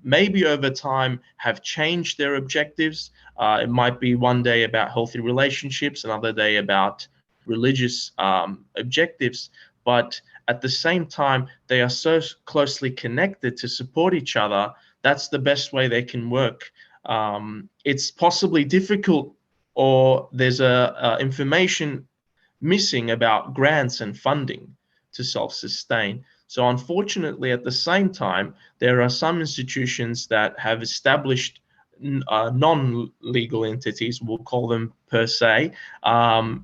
maybe over time have changed their objectives. It might be one day about healthy relationships, another day about religious objectives, but at the same time, they are so closely connected to support each other. That's the best way they can work. It's possibly difficult, or there's information missing about grants and funding to self-sustain. So unfortunately, at the same time, there are some institutions that have established non-legal entities, we'll call them per se,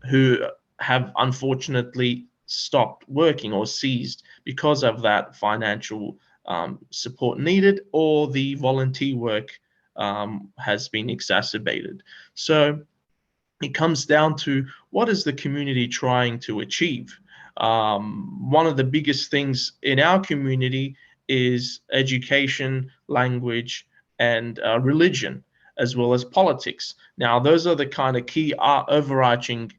who have unfortunately stopped working or ceased because of that financial support needed, or the volunteer work has been exacerbated. So it comes down to, what is the community trying to achieve? One of the biggest things in our community is education, language, and religion, as well as politics. Now, those are the kind of key overarching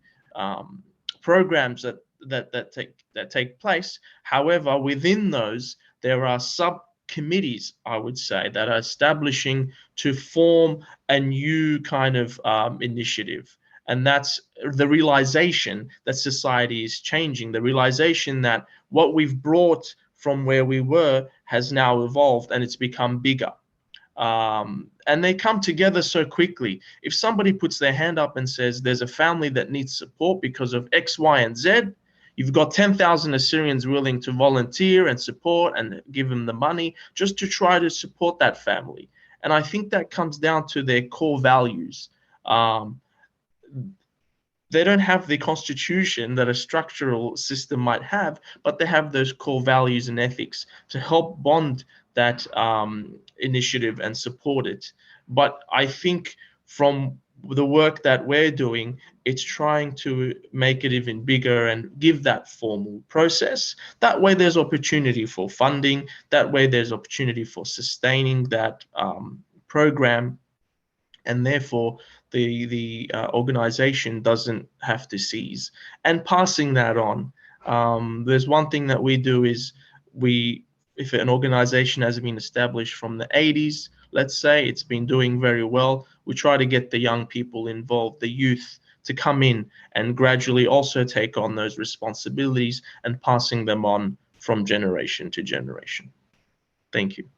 programs that take place. However, within those, there are subcommittees, I would say, that are establishing to form a new kind of initiative. And that's the realization that society is changing, the realization that what we've brought from where we were has now evolved and it's become bigger. And they come together so quickly. If somebody puts their hand up and says there's a family that needs support because of X, Y, and Z, you've got 10,000 Assyrians willing to volunteer and support and give them the money just to try to support that family. And I think that comes down to their core values. They don't have the constitution that a structural system might have, but they have those core values and ethics to help bond that initiative and support it. But I think from the work that we're doing, it's trying to make it even bigger and give that formal process. That way there's opportunity for funding. That way there's opportunity for sustaining that program. And therefore, the organization doesn't have to cease. And passing that on, there's one thing that we do is if an organization has been established from the 80s, let's say, it's been doing very well, we try to get the young people involved, the youth, to come in and gradually also take on those responsibilities and passing them on from generation to generation. Thank you.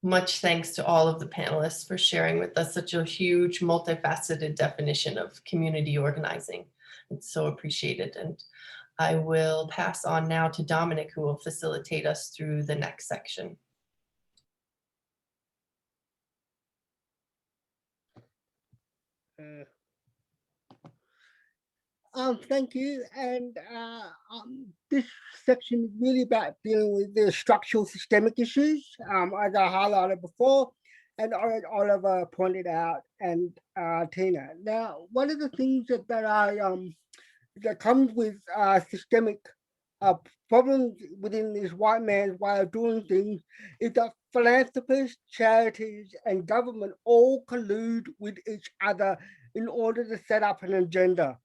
Much thanks to all of the panelists for sharing with us such a huge, multifaceted definition of community organizing. It's so appreciated. And I will pass on now to Dominic, who will facilitate us through the next section. Thank you. And this section is really about dealing with the structural systemic issues, as I highlighted before, and Oliver pointed out, and Tina. Now, one of the things that comes with systemic problems within this white man's way of doing things is that philanthropists, charities, and government all collude with each other in order to set up an agenda.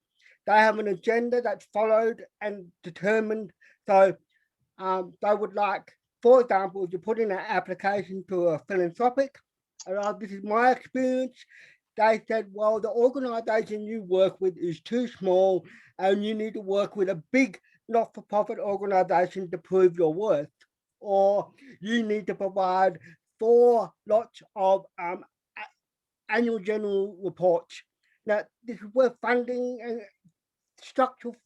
They have an agenda that's followed and determined. So they would like, for example, if you put in an application to a philanthropic, this is my experience, they said, well, the organization you work with is too small and you need to work with a big not-for-profit organization to prove your worth. Or you need to provide 4 lots of annual general reports. Now, this is where funding and structural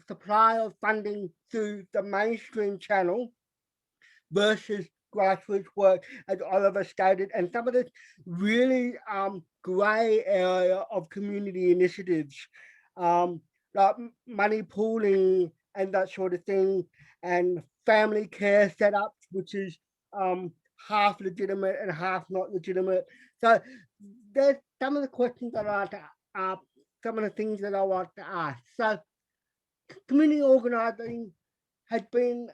supply of funding through the mainstream channel versus grassroots work, as Oliver stated, and some of this really grey area of community initiatives, like money pooling and that sort of thing, and family care setups, which is half legitimate and half not legitimate. So there's some of the questions that I want to some of the things that I want to ask. So community organising has been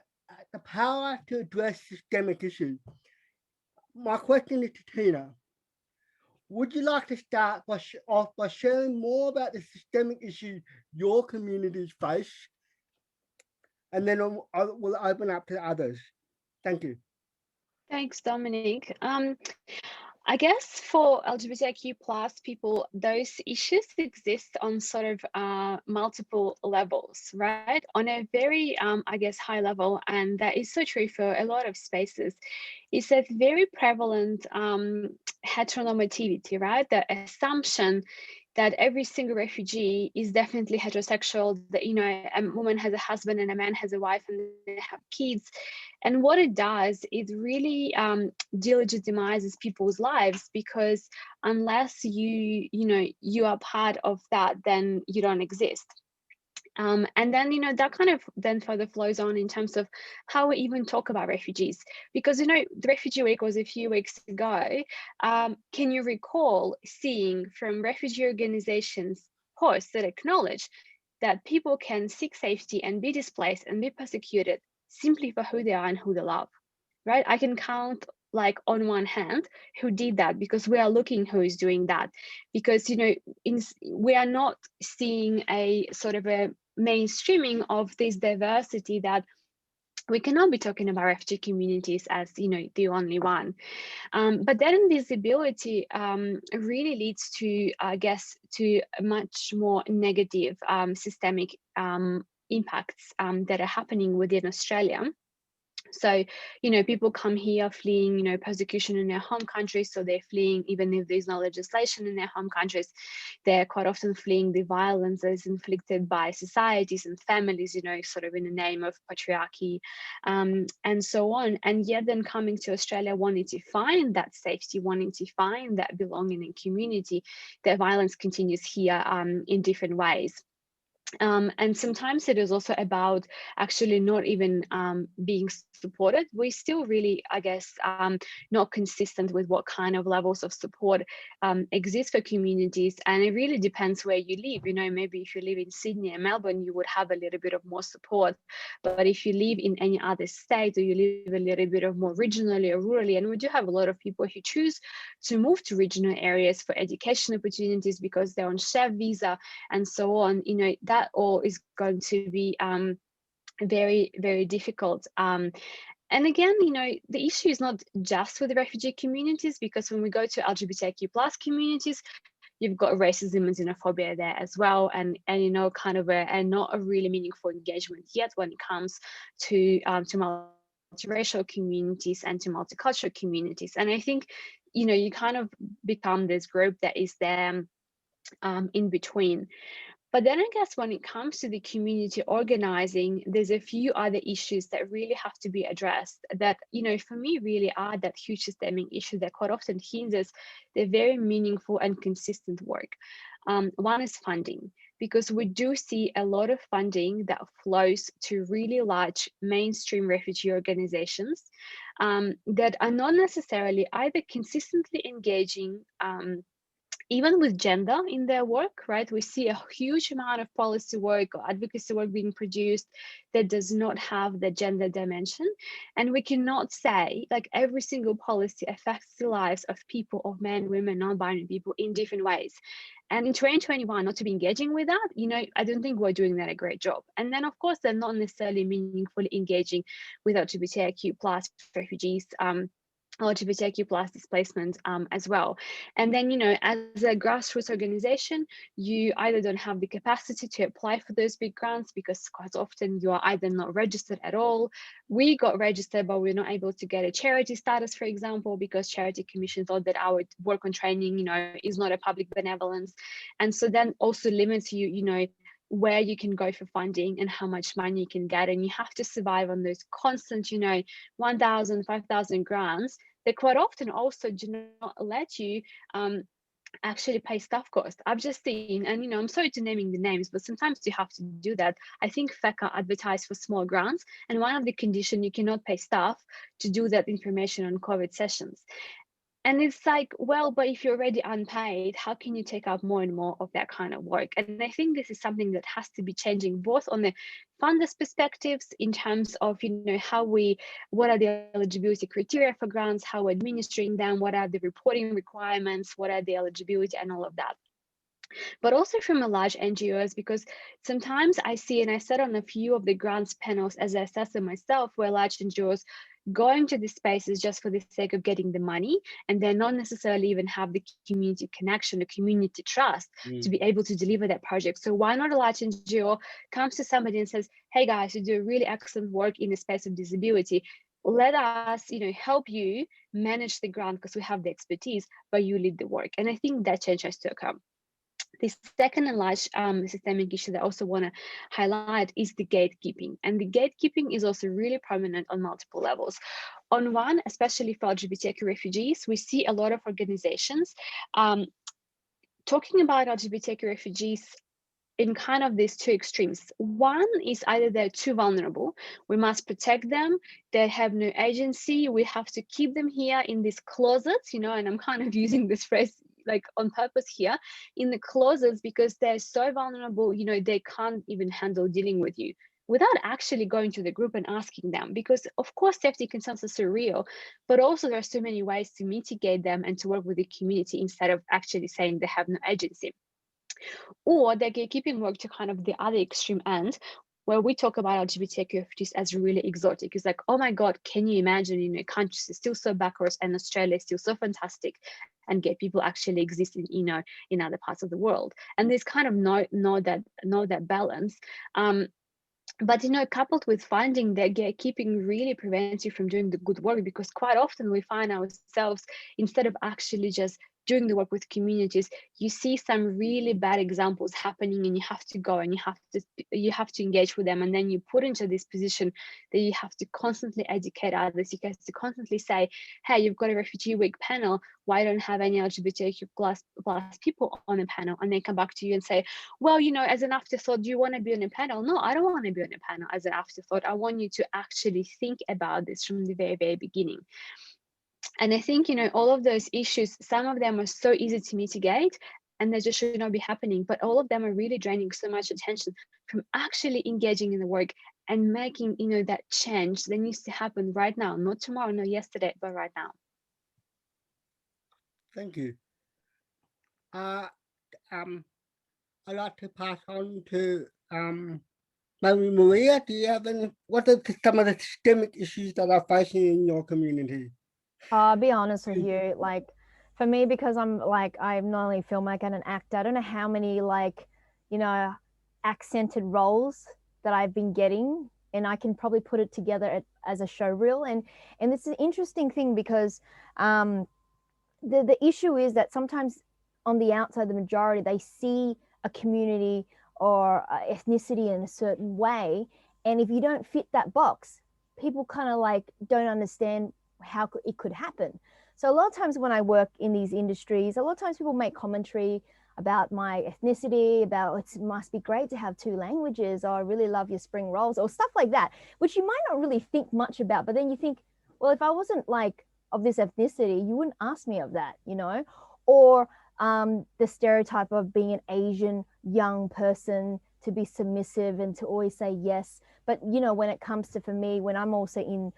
the power to address systemic issues. My question is to Tina. Would you like to start off by sharing more about the systemic issues your communities face? And then we'll open up to others. Thank you. Thanks, Dominic. I guess for LGBTIQ plus people, those issues exist on sort of multiple levels, right? On a very, I guess, high level, and that is so true for a lot of spaces, is that very prevalent heteronormativity, right? The assumption that every single refugee is definitely heterosexual, that, you know, a woman has a husband and a man has a wife and they have kids. And what it does, it really delegitimizes people's lives, because unless you are part of that, then you don't exist. And then, you know, that kind of then further flows on in terms of how we even talk about refugees, because, you know, the Refugee Week was a few weeks ago. Can you recall seeing from refugee organizations posts that acknowledge that people can seek safety and be displaced and be persecuted simply for who they are and who they love, right? I can count like on one hand who did that, because we are looking who is doing that, because, you know, we are not seeing a sort of a mainstreaming of this diversity, that we cannot be talking about refugee communities as, you know, the only one. But that invisibility really leads to, I guess, to much more negative systemic impacts that are happening within Australia. So, you know, people come here fleeing, you know, persecution in their home countries. So they're fleeing, even if there's no legislation in their home countries, they're quite often fleeing the violence that is inflicted by societies and families, you know, sort of in the name of patriarchy, and so on. And yet then coming to Australia, wanting to find that safety, wanting to find that belonging in community, that violence continues here in different ways. And sometimes it is also about actually not even being supported. We still really, I guess, not consistent with what kind of levels of support exist for communities. And it really depends where you live. You know, maybe if you live in Sydney and Melbourne, you would have a little bit of more support. But if you live in any other state, or you live a little bit of more regionally or rurally, and we do have a lot of people who choose to move to regional areas for education opportunities because they're on chef visa and so on, you know, that all is going to be very, very difficult. And again, you know, the issue is not just with the refugee communities, because when we go to LGBTIQ plus communities, you've got racism and xenophobia there as well, and you know, kind of and not a really meaningful engagement yet when it comes to multiracial communities and to multicultural communities. And I think, you know, you kind of become this group that is there in between. But then I guess when it comes to the community organizing, there's a few other issues that really have to be addressed that, you know, for me really are that huge systemic issue that quite often hinders the very meaningful and consistent work. One is funding, because we do see a lot of funding that flows to really large mainstream refugee organizations that are not necessarily either consistently engaging even with gender in their work, right? We see a huge amount of policy work or advocacy work being produced that does not have the gender dimension. And we cannot say like every single policy affects the lives of people, of men, women, non-binary people in different ways. And in 2021, not to be engaging with that, you know, I don't think we're doing that a great job. And then of course, they're not necessarily meaningfully engaging with LGBTIQ plus refugees, LGBTIQ plus displacement as well. And then, you know, as a grassroots organization, you either don't have the capacity to apply for those big grants because quite often you are either not registered at all. We got registered, but we're not able to get a charity status, for example, because Charity Commission thought that our work on training, you know, is not a public benevolence. And so then also limits you, you know, where you can go for funding and how much money you can get. And you have to survive on those constant, you know, 1,000, 5,000 grants that quite often also do not let you actually pay staff costs. I've just seen, and I'm sorry to naming the names, but sometimes you have to do that. I think FECA advertised for small grants, and one of the conditions, you cannot pay staff to do that information on COVID sessions. And it's like, well, but if you're already unpaid, how can you take up more and more of that kind of work? And I think this is something that has to be changing, both on the funders' perspectives in terms of, what are the eligibility criteria for grants, how we're administering them, what are the reporting requirements, what are the eligibility, and all of that. But also from a large NGOs, because sometimes I see, and I sat on a few of the grants panels as an assessor myself, where large NGOs going to these spaces just for the sake of getting the money, and they're not necessarily even have the community connection, the community trust to be able to deliver that project. So why not a large NGO comes to somebody and says, hey guys, you do really excellent work in the space of disability. Let us, help you manage the grant because we have the expertise, but you lead the work. And I think that change has to occur. The second and large systemic issue that I also want to highlight is the gatekeeping. And the gatekeeping is also really prominent on multiple levels. On one, especially for LGBTQ refugees, we see a lot of organizations talking about LGBTQ refugees in kind of these two extremes. One is either they're too vulnerable, we must protect them, they have no agency, we have to keep them here in these closets, and I'm kind of using this phrase like on purpose here, in the closets, because they're so vulnerable, they can't even handle dealing with you, without actually going to the group and asking them. Because of course safety concerns are so real, but also there are so many ways to mitigate them and to work with the community instead of actually saying they have no agency. Or they're keeping work to kind of the other extreme end, where we talk about LGBTQ refugees as really exotic. It's like, oh my God, can you imagine, countries are still so backwards and Australia is still so fantastic, and gay people actually exist in other parts of the world. And there's kind of know that balance. But coupled with finding that gatekeeping really prevents you from doing the good work, because quite often we find ourselves, instead of actually just doing the work with communities, you see some really bad examples happening, and you have to go and you have to engage with them, and then you put into this position that you have to constantly educate others. You have to constantly say, hey, you've got a refugee week panel, why don't have any LGBTQ plus people on a panel? And they come back to you and say, well, as an afterthought, do you want to be on a panel? No, I don't want to be on a panel as an afterthought. I want you to actually think about this from the very, very beginning. And I think, all of those issues, some of them are so easy to mitigate and they just should not be happening, but all of them are really draining so much attention from actually engaging in the work and making, that change that needs to happen right now, not tomorrow, not yesterday, but right now. Thank you. I'd like to pass on to maybe Maria. Do you have what are some of the systemic issues that are facing in your community? I'll be honest with you, like for me, because I'm not only a filmmaker and an actor, I don't know how many accented roles that I've been getting, and I can probably put it together as a show reel. And it's an interesting thing because the issue is that sometimes on the outside, the majority, they see a community or ethnicity in a certain way, and if you don't fit that box, people kind of don't understand how it could happen. So a lot of times when I work in these industries, a lot of times people make commentary about my ethnicity, about it must be great to have 2 languages, or I really love your spring rolls, or stuff like that, which you might not really think much about. But then you think, well, if I wasn't of this ethnicity, you wouldn't ask me of that, or the stereotype of being an Asian young person, to be submissive and to always say yes. But when it comes to, for me, when I'm also in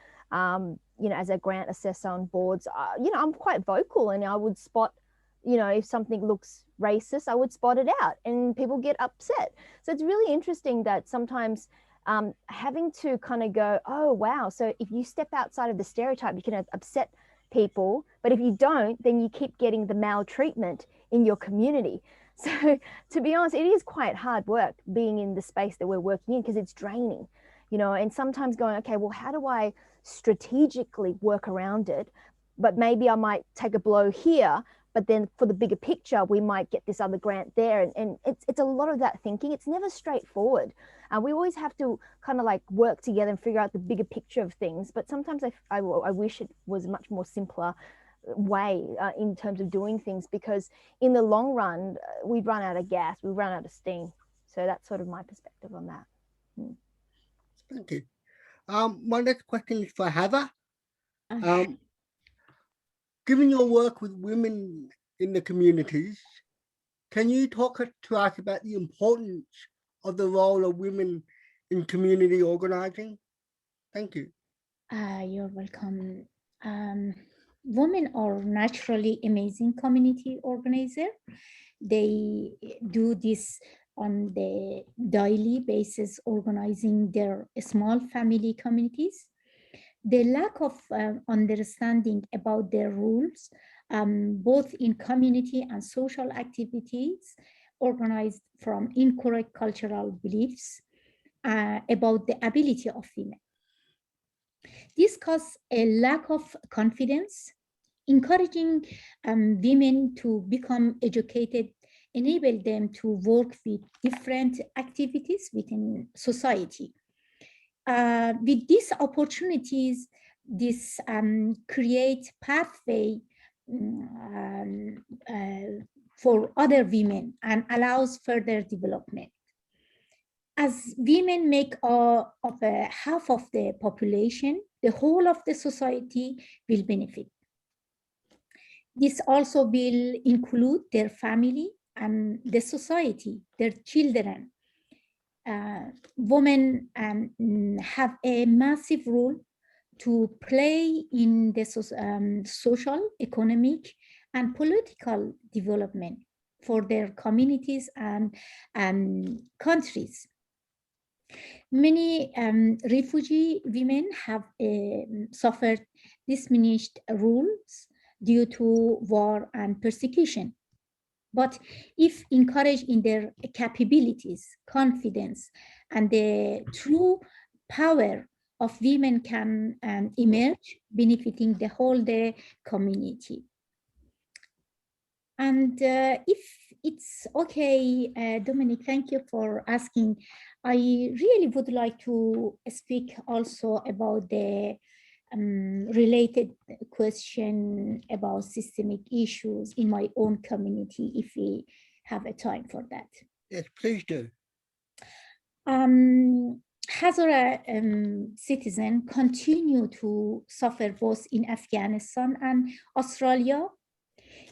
as a grant assessor on boards, I'm quite vocal, and I would spot, if something looks racist, I would spot it out, and people get upset. So it's really interesting that sometimes having to kind of go, oh, wow. So if you step outside of the stereotype, you can upset people, but if you don't, then you keep getting the maltreatment in your community. So to be honest, it is quite hard work being in the space that we're working in, because it's draining, and sometimes going, okay, well, how do I strategically work around it? But maybe I might take a blow here, but then for the bigger picture, we might get this other grant there. And it's a lot of that thinking. It's never straightforward. We always have to kind of work together and figure out the bigger picture of things. But sometimes I wish it was much more simpler. way in terms of doing things, because in the long run, we'd run out of gas, we run out of steam. So that's sort of my perspective on that. Thank you. My next question is for Hava. Given your work with women in the communities, can you talk to us about the importance of the role of women in community organising? Thank you. You're welcome. Women are naturally amazing community organizers. They do this on the daily basis, organizing their small family communities. The lack of understanding about their rules, both in community and social activities, organized from incorrect cultural beliefs about the ability of women. This causes a lack of confidence. Encouraging women to become educated enable them to work with different activities within society. With these opportunities, this create pathway for other women and allows further development. As women make up half of the population, the whole of the society will benefit. This also will include their family and the society, their children. Women have a massive role to play in the social, economic, and political development for their communities and countries. Many refugee women have suffered diminished rules due to war and persecution. But if encouraged in their capabilities, confidence, and the true power of women can emerge, benefiting the whole community. And if it's okay, Dominic, thank you for asking. I really would like to speak also about the related question about systemic issues in my own community, if we have a time for that. Yes, please do. Hazara citizens continue to suffer both in Afghanistan and Australia.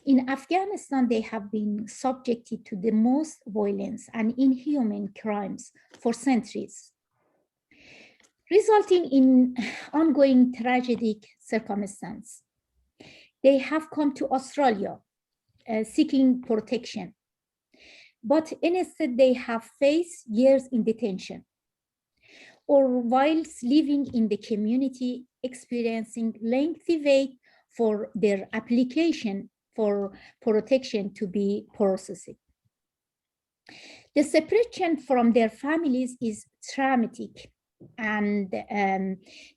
In Afghanistan, they have been subjected to the most violence and inhuman crimes for centuries, resulting in ongoing tragic circumstances. They have come to Australia seeking protection, but instead they have faced years in detention, or whilst living in the community, experiencing lengthy wait for their application for protection to be processed. The separation from their families is traumatic, and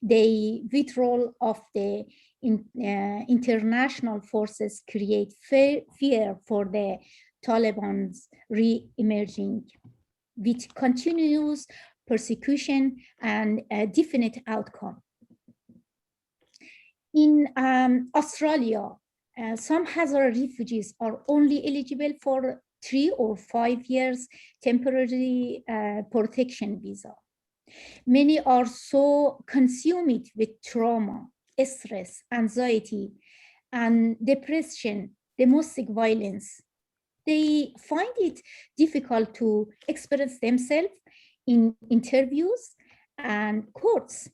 the withdrawal of the international forces create fear for the Taliban's re-emerging, with continuous persecution and a definite outcome. In Australia, some Hazara refugees are only eligible for 3 or 5 years temporary protection visa. Many are so consumed with trauma, stress, anxiety, and depression, domestic violence. They find it difficult to express themselves in interviews and courts.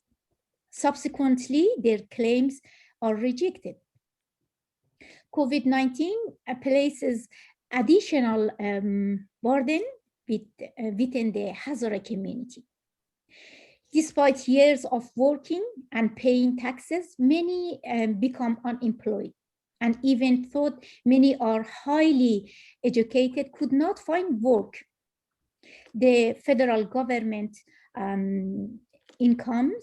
Subsequently, their claims are rejected. COVID-19 places additional burden within the Hazara community. Despite years of working and paying taxes, many become unemployed, and even though many are highly educated, could not find work. The federal government income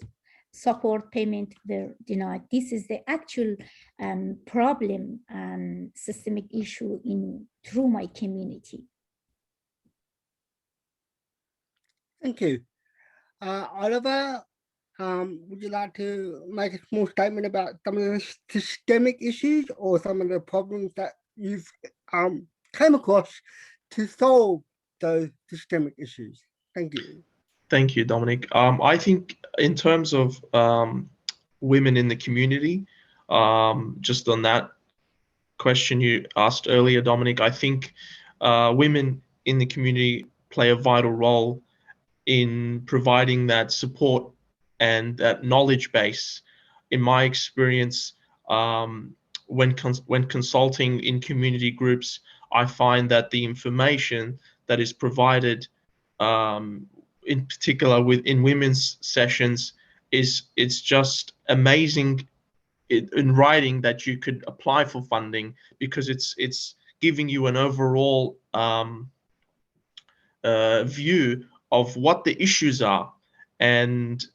support payment were denied. This is the actual problem and systemic issue through my community. Thank you. Oliver, would you like to make a small statement about some of the systemic issues or some of the problems that you've came across to solve those systemic issues? Thank you. Thank you, Dominic. I think in terms of women in the community, just on that question you asked earlier, Dominic, I think women in the community play a vital role in providing that support and that knowledge base. In my experience, when consulting in community groups, I find that the information that is provided, in particular in women's sessions, it's just amazing in writing that you could apply for funding, because it's giving you an overall view of what the issues are, and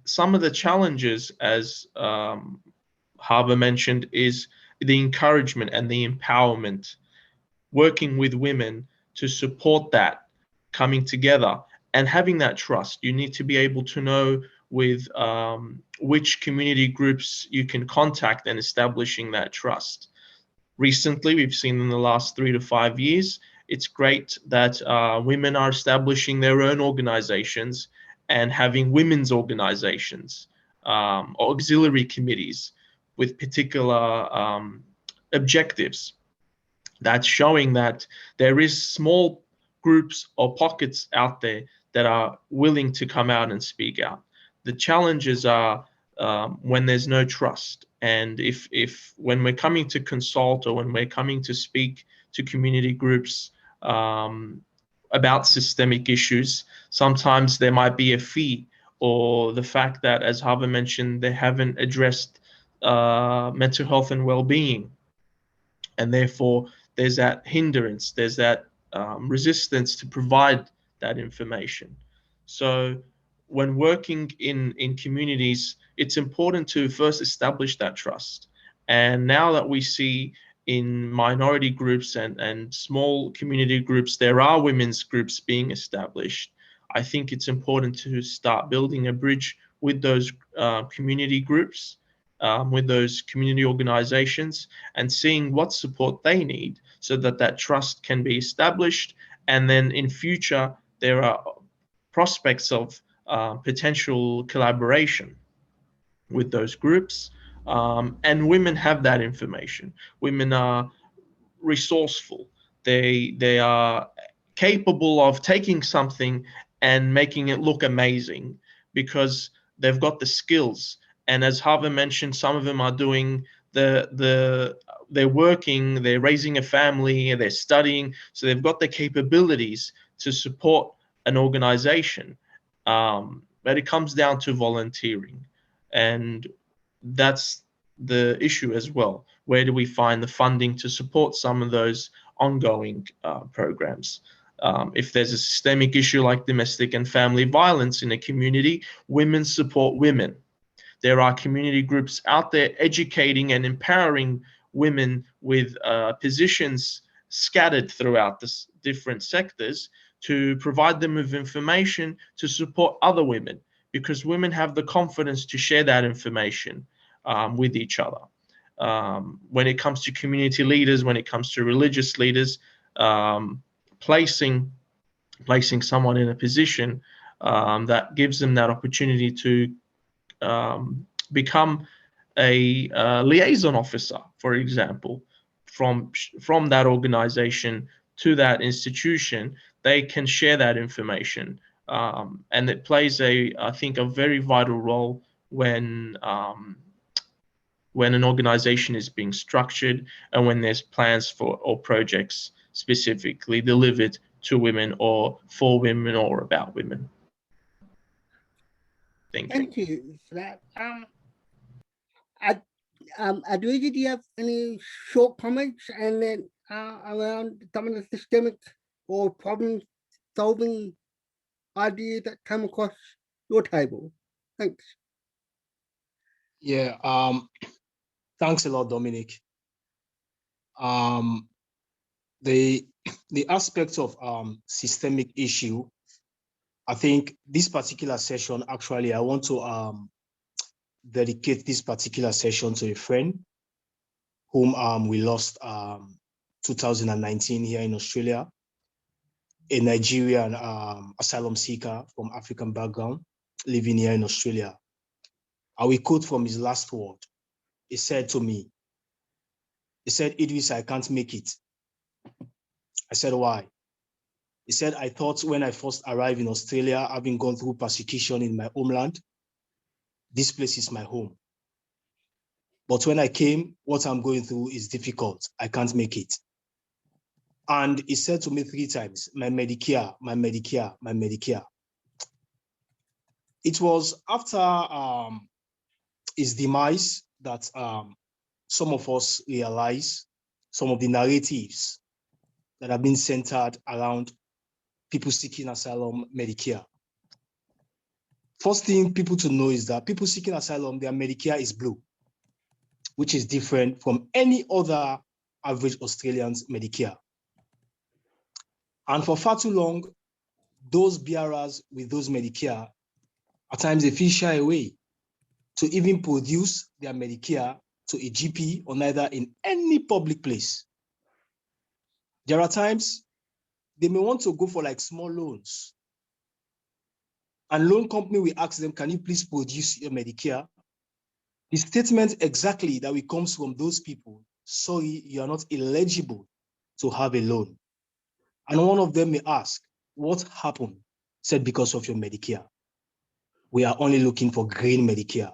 some of the challenges, as Hava mentioned, is the encouragement and the empowerment, working with women to support that coming together and having that trust. You need to be able to know with which community groups you can contact and establishing that trust. Recently, we've seen in the last 3 to 5 years, it's great that women are establishing their own organizations and having women's organizations, auxiliary committees with particular objectives. That's showing that there is small groups or pockets out there that are willing to come out and speak out. The challenges are when there's no trust, and if when we're coming to consult or when we're coming to speak to community groups about systemic issues, sometimes there might be a fee, or the fact that, as Hava mentioned, they haven't addressed mental health and well-being, and therefore there's that hindrance, there's that resistance to provide that information. So when working in communities, it's important to first establish that trust. And now that we see in minority groups and small community groups, there are women's groups being established, I think it's important to start building a bridge with those community groups, with those community organizations, and seeing what support they need so that that trust can be established. And then in future, there are prospects of potential collaboration with those groups. And women have that information. Women are resourceful. They are capable of taking something and making it look amazing because they've got the skills. And as Hava mentioned, some of them are doing they're working, they're raising a family, they're studying, so they've got the capabilities to support an organization. But it comes down to volunteering, and that's the issue as well. Where do we find the funding to support some of those ongoing programs? If there's a systemic issue like domestic and family violence in a community, women support women. There are community groups out there educating and empowering women with positions scattered throughout the different sectors to provide them with information to support other women, because women have the confidence to share that information with each other. When it comes to community leaders, when it comes to religious leaders, placing someone in a position that gives them that opportunity to become a liaison officer, for example, from that organization to that institution, they can share that information. And it plays I think, a very vital role when an organization is being structured and when there's plans or projects specifically delivered to women or for women or about women. Thank you for that. Idrissa, do you have any short comments and then around some of the systemic or problem-solving ideas that come across your table? Thanks. Yeah, thanks a lot, Dominic. The aspect of systemic issue I think this particular session, actually, I want to dedicate this particular session to a friend whom we lost 2019 here in Australia, a Nigerian asylum seeker from African background living here in Australia. I will quote from his last word. He said to me, he said, "Idrissa, I can't make it." I said, "Why?" He said, "I thought when I first arrived in Australia, having gone through persecution in my homeland, this place is my home. But when I came, what I'm going through is difficult. I can't make it." And he said to me 3 times, "My Medicare, my Medicare, my Medicare." It was after his demise that some of us realize some of the narratives that have been centered around people seeking asylum, Medicare. First thing people to know is that people seeking asylum, their Medicare is blue, which is different from any other average Australian's Medicare. And for far too long, those bearers with those Medicare, at times they feel shy away to even produce their Medicare to a GP or neither in any public place. There are times they may want to go for like small loans. And loan company will ask them, "Can you please produce your Medicare?" The statement exactly that will comes from those people, "Sorry, you are not eligible to have a loan." And one of them may ask, "What happened?" Said, "Because of your Medicare. We are only looking for green Medicare."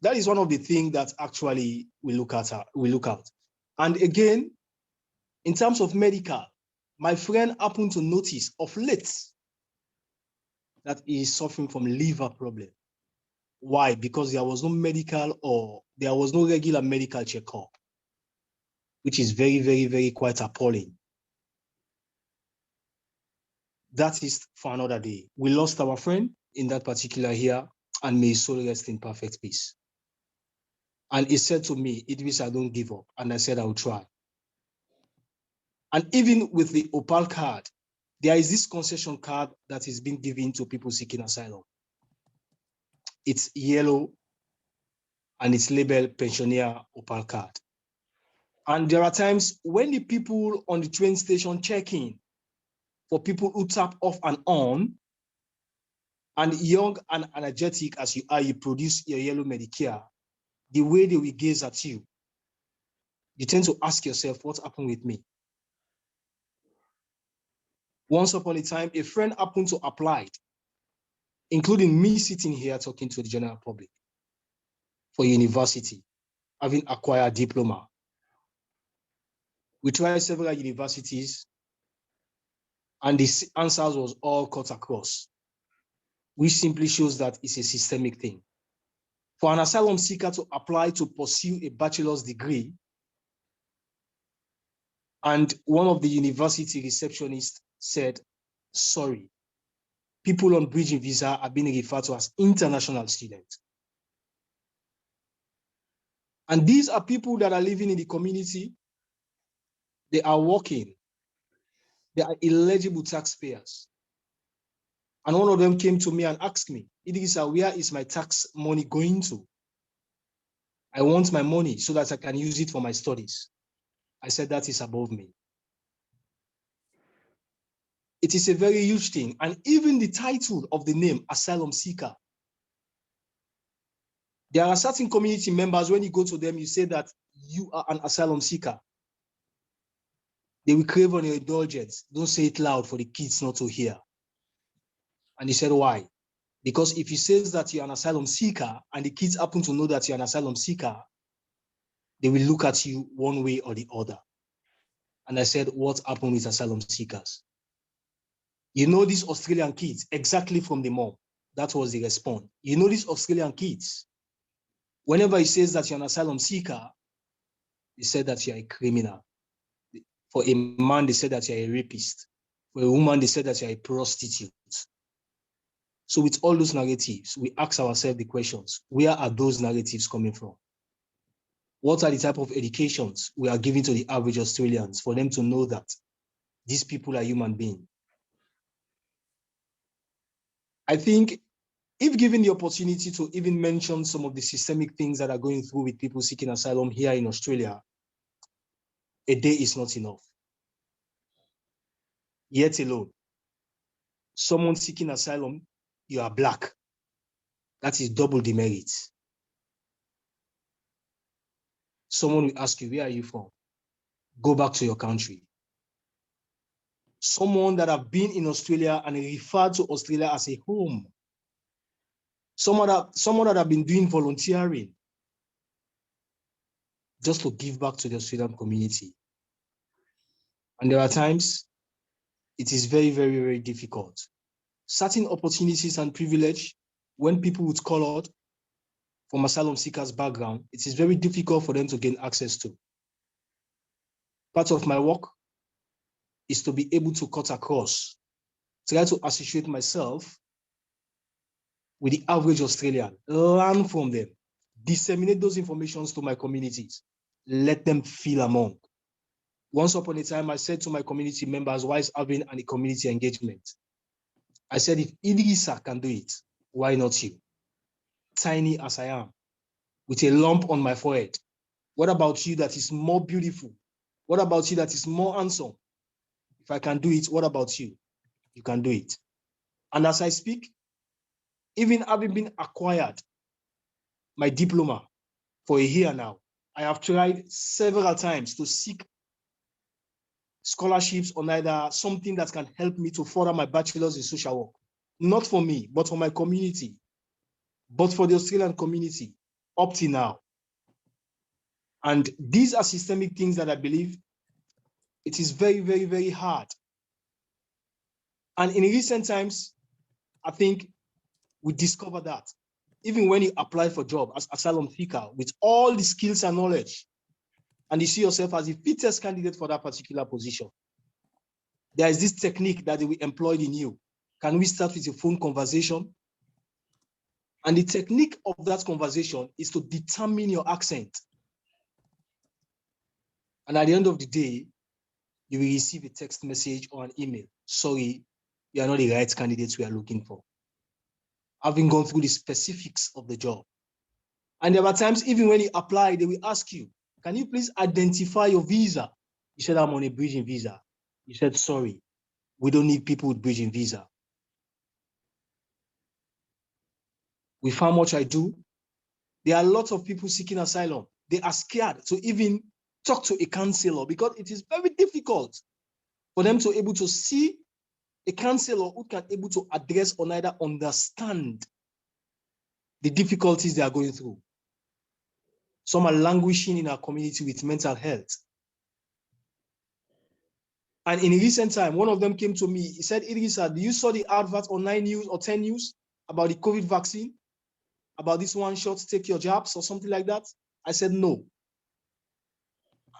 That is one of the things that actually we look at. And again, in terms of medical, my friend happened to notice of late that he is suffering from liver problem. Why? Because there was no medical or there was no regular medical checkup, which is very, very, very quite appalling. That is for another day. We lost our friend in that particular year, and may his soul rest in perfect peace. And he said to me, "Idrissa, I don't give up." And I said, "I will try." And even with the Opal card, there is this concession card that is being given to people seeking asylum. It's yellow and it's labeled pensioner Opal card. And there are times when the people on the train station check in for people who tap off and on, and young and energetic as you are, you produce your yellow Medicare, the way they will gaze at you, you tend to ask yourself, what happened with me? Once upon a time, a friend happened to apply, including me sitting here talking to the general public, for university, having acquired a diploma. We tried several universities, and the answers was all cut across, which simply shows that it's a systemic thing. For an asylum seeker to apply to pursue a bachelor's degree, and one of the university receptionists said, "Sorry, people on bridging visa are being referred to as international students." And these are people that are living in the community. They are working. They are eligible taxpayers. And one of them came to me and asked me, "Idrissa, where is my tax money going to? I want my money so that I can use it for my studies." I said, "That is above me." It is a very huge thing. And even the title of the name, asylum seeker. There are certain community members, when you go to them, you say that you are an asylum seeker. They will crave on your indulgence. Don't say it loud for the kids not to hear. And he said, "Why?" Because if he says that you're an asylum seeker and the kids happen to know that you're an asylum seeker, they will look at you one way or the other. And I said, "What happened with asylum seekers?" "You know these Australian kids," exactly from the mom. That was the response. "You know these Australian kids. Whenever he says that you're an asylum seeker, he said that you're a criminal. For a man, they said that you're a rapist. For a woman, they said that you're a prostitute." So with all those narratives, we ask ourselves the questions, where are those narratives coming from? What are the type of educations we are giving to the average Australians for them to know that these people are human beings? I think if given the opportunity to even mention some of the systemic things that are going through with people seeking asylum here in Australia, a day is not enough. Yet alone, someone seeking asylum, you are Black. That is double demerit. Someone will ask you, where are you from? Go back to your country. Someone that have been in Australia and referred to Australia as a home. Someone that have been doing volunteering just to give back to the Australian community. And there are times it is very, very, very difficult. Certain opportunities and privilege, when people with colored from asylum seekers background, it is very difficult for them to gain access to. Part of my work is to be able to cut across, try to associate myself with the average Australian, learn from them, disseminate those informations to my communities, let them feel among. Once upon a time, I said to my community members, whilst having a community engagement, I said, if Idrissa can do it, why not you? Tiny as I am, with a lump on my forehead. What about you that is more beautiful? What about you that is more handsome? If I can do it, what about you? You can do it. And as I speak, even having been acquired my diploma for a year now, I have tried several times to seek scholarships on either something that can help me to further my bachelor's in social work. Not for me, but for my community, but for the Australian community up to now. And these are systemic things that I believe it is very, very, very hard. And in recent times, I think we discover that even when you apply for a job as asylum seeker with all the skills and knowledge, and you see yourself as the fittest candidate for that particular position, there is this technique that we employed in you. Can we start with a phone conversation? And the technique of that conversation is to determine your accent. And at the end of the day, you will receive a text message or an email. Sorry, you are not the right candidate we are looking for. Having gone through the specifics of the job. And there are times, even when you apply, they will ask you, can you please identify your visa? You said, I'm on a bridging visa. You said, sorry, we don't need people with bridging visa. With how much I do, there are lots of people seeking asylum. They are scared to even talk to a counselor because it is very difficult for them to able to see a counselor who can able to address or either understand the difficulties they are going through. Some are languishing in our community with mental health. And in recent time, one of them came to me. He said, Idrissa, do you saw the advert on 9 News or 10 News about the COVID vaccine? About this one shot, take your jabs or something like that? I said, no.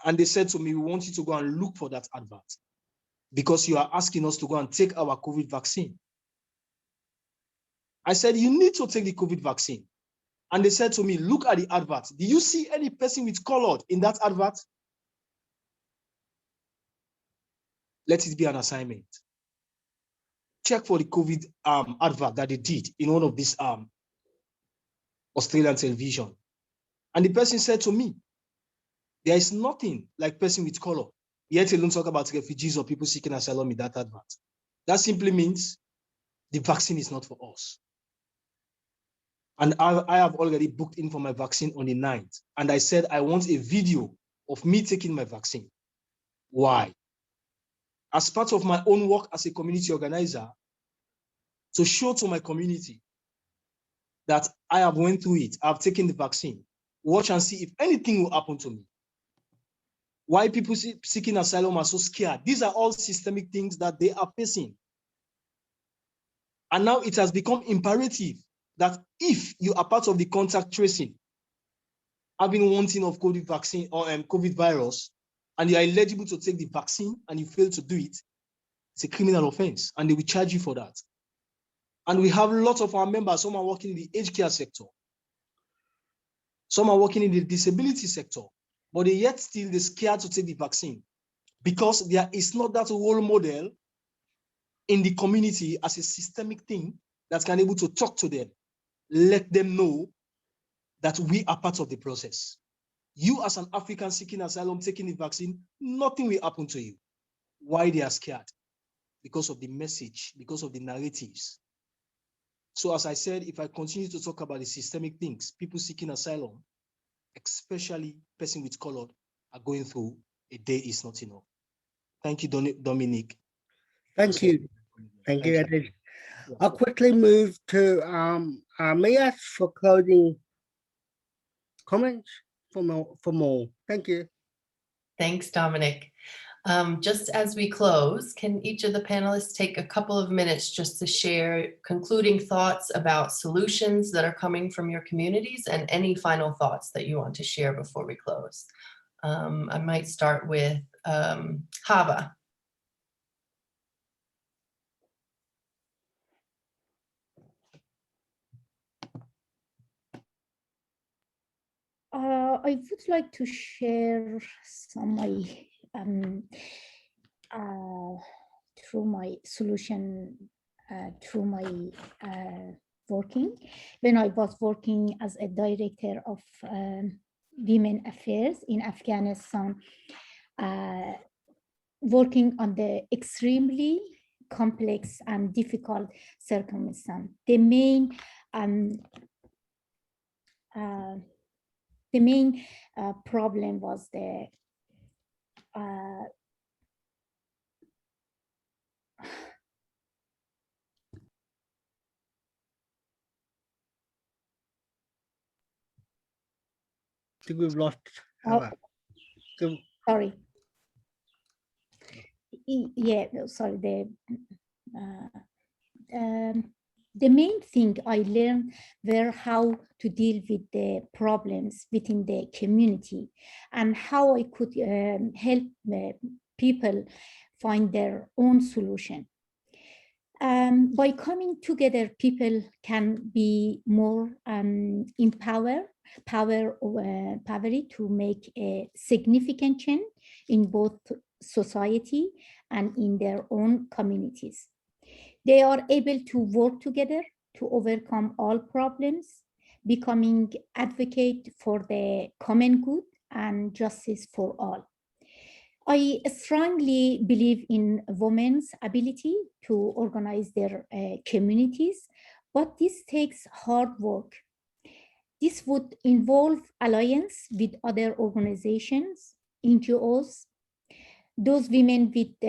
And they said to me, we want you to go and look for that advert because you are asking us to go and take our COVID vaccine. I said, you need to take the COVID vaccine. And they said to me, look at the advert. Do you see any person with colored in that advert? Let it be an assignment. Check for the COVID advert that they did in one of these Australian television. And the person said to me, there is nothing like person with color, yet alone talk about refugees or people seeking asylum in that advert. That simply means the vaccine is not for us. And I have already booked in for my vaccine on the 9th. And I said, I want a video of me taking my vaccine. Why? As part of my own work as a community organizer, to show to my community that I have went through it, I've taken the vaccine, watch and see if anything will happen to me. Why people seeking asylum are so scared. These are all systemic things that they are facing. And now it has become imperative that if you are part of the contact tracing, having wanting of COVID vaccine or COVID virus, and you are eligible to take the vaccine and you fail to do it, it's a criminal offense and they will charge you for that. And we have lots of our members, some are working in the aged care sector, some are working in the disability sector, but they yet still they're scared to take the vaccine because there is not that role model in the community as a systemic thing that can able to talk to them, let them know that we are part of the process. You as an African seeking asylum, taking the vaccine, nothing will happen to you. Why they are scared? Because of the message, because of the narratives. So as I said, if I continue to talk about the systemic things, people seeking asylum, especially person with color, are going through, a day is not enough. Thank you, Dominic. Thank you. Thank you, Edith. I'll quickly move to Mia for closing comments from all. Thank you. Thanks, Dominic. Just as we close, can each of the panelists take a couple of minutes just to share concluding thoughts about solutions that are coming from your communities and any final thoughts that you want to share before we close? I might start with Hava. I would like to share some through my solution through my working. When I was working as a director of women affairs in Afghanistan, working on the extremely complex and difficult circumstance. The main problem was the I think we've lost Hava. Sorry. Yeah, sorry. The main thing I learned were how to deal with the problems within the community and how I could help people find their own solution. By coming together, people can be more empowered to make a significant change in both society and in their own communities. They are able to work together to overcome all problems, becoming advocate for the common good and justice for all. I strongly believe in women's ability to organize their communities, but this takes hard work. This would involve alliance with other organizations, NGOs. Those women with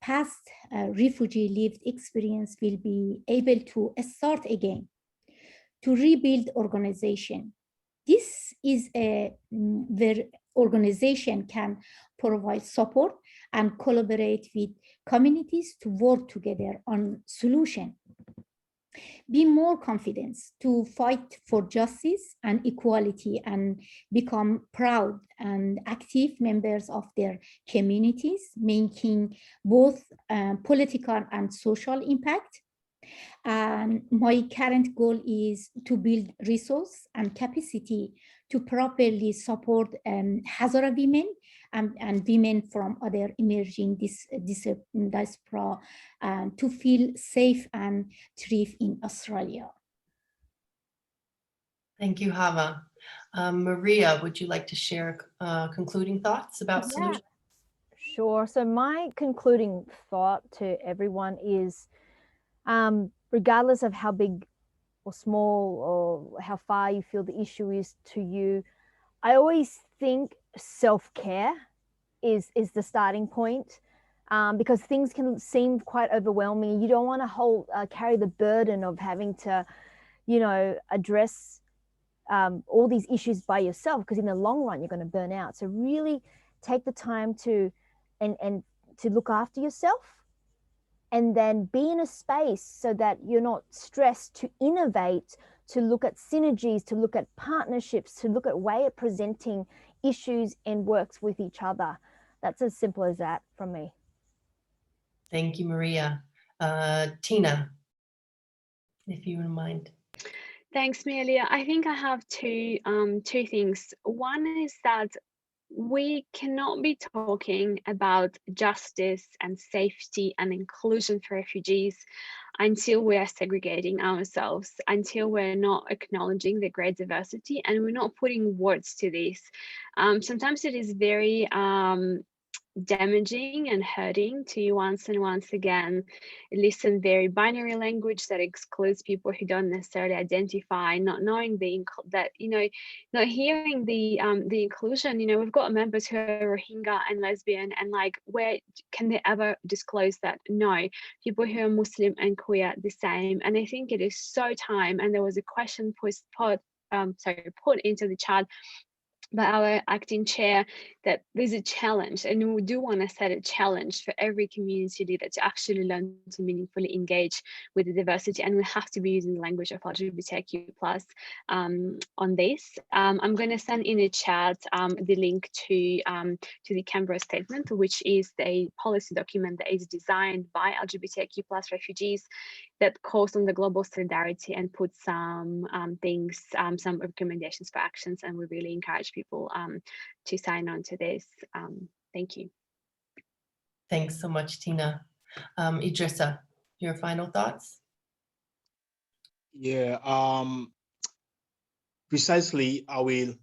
past refugee lived experience will be able to start again, to rebuild organization. This is where organization can provide support and collaborate with communities to work together on solution. Be more confident to fight for justice and equality and become proud and active members of their communities, making both political and social impact. And my current goal is to build resource and capacity to properly support Hazara women and women from other emerging diaspora to feel safe and thrive in Australia. Thank you, Hava. Maria, would you like to share concluding thoughts about solutions? Sure. So my concluding thought to everyone is, regardless of how big or small or how far you feel the issue is to you, I always think self-care is the starting point, because things can seem quite overwhelming. You don't want to carry the burden of having to, address all these issues by yourself, because in the long run you're going to burn out. So really take the time to look after yourself, and then be in a space so that you're not stressed to innovate, to look at synergies, to look at partnerships, to look at way of presenting issues and works with each other. That's as simple as that from me. Thank you, Maria. Tina, if you wouldn't mind. Thanks, Mia-lia. I think I have two things. One is that we cannot be talking about justice and safety and inclusion for refugees until we are segregating ourselves, until we're not acknowledging the great diversity and we're not putting words to this. Sometimes it is very damaging and hurting to once and once again listen very binary language that excludes people who don't necessarily identify, not knowing that, you know, not hearing the inclusion. You know, we've got members who are Rohingya and lesbian, and like, where can they ever disclose that? No. People who are Muslim and queer, the same. And I think it is so time, and there was a question put into the chat by our acting chair, that there's a challenge, and we do want to set a challenge for every community leader to actually learn to meaningfully engage with the diversity, and we have to be using the language of LGBTQ+ on this. I'm going to send in a chat the link to the Canberra statement, which is the policy document that is designed by LGBTQ+ refugees that calls on the global solidarity and puts some things, some recommendations for actions, and we really encourage people to sign on to this. Thank you. Thanks so much, Tina. Idrissa, your final thoughts? Yeah, precisely. I will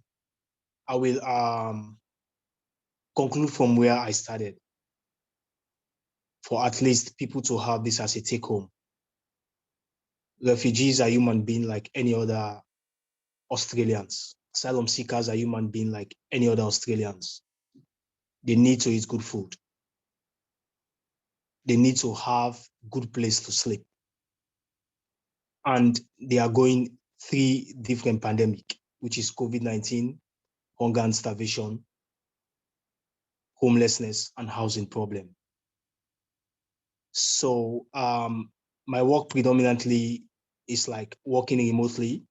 conclude from where I started, for at least people to have this as a take home. Refugees are human beings like any other Australians. Asylum seekers are human beings like any other Australians. They need to eat good food. They need to have good place to sleep. And they are going 3 different pandemics, which is COVID-19, hunger and starvation, homelessness, and housing problem. So my work predominantly is like working remotely.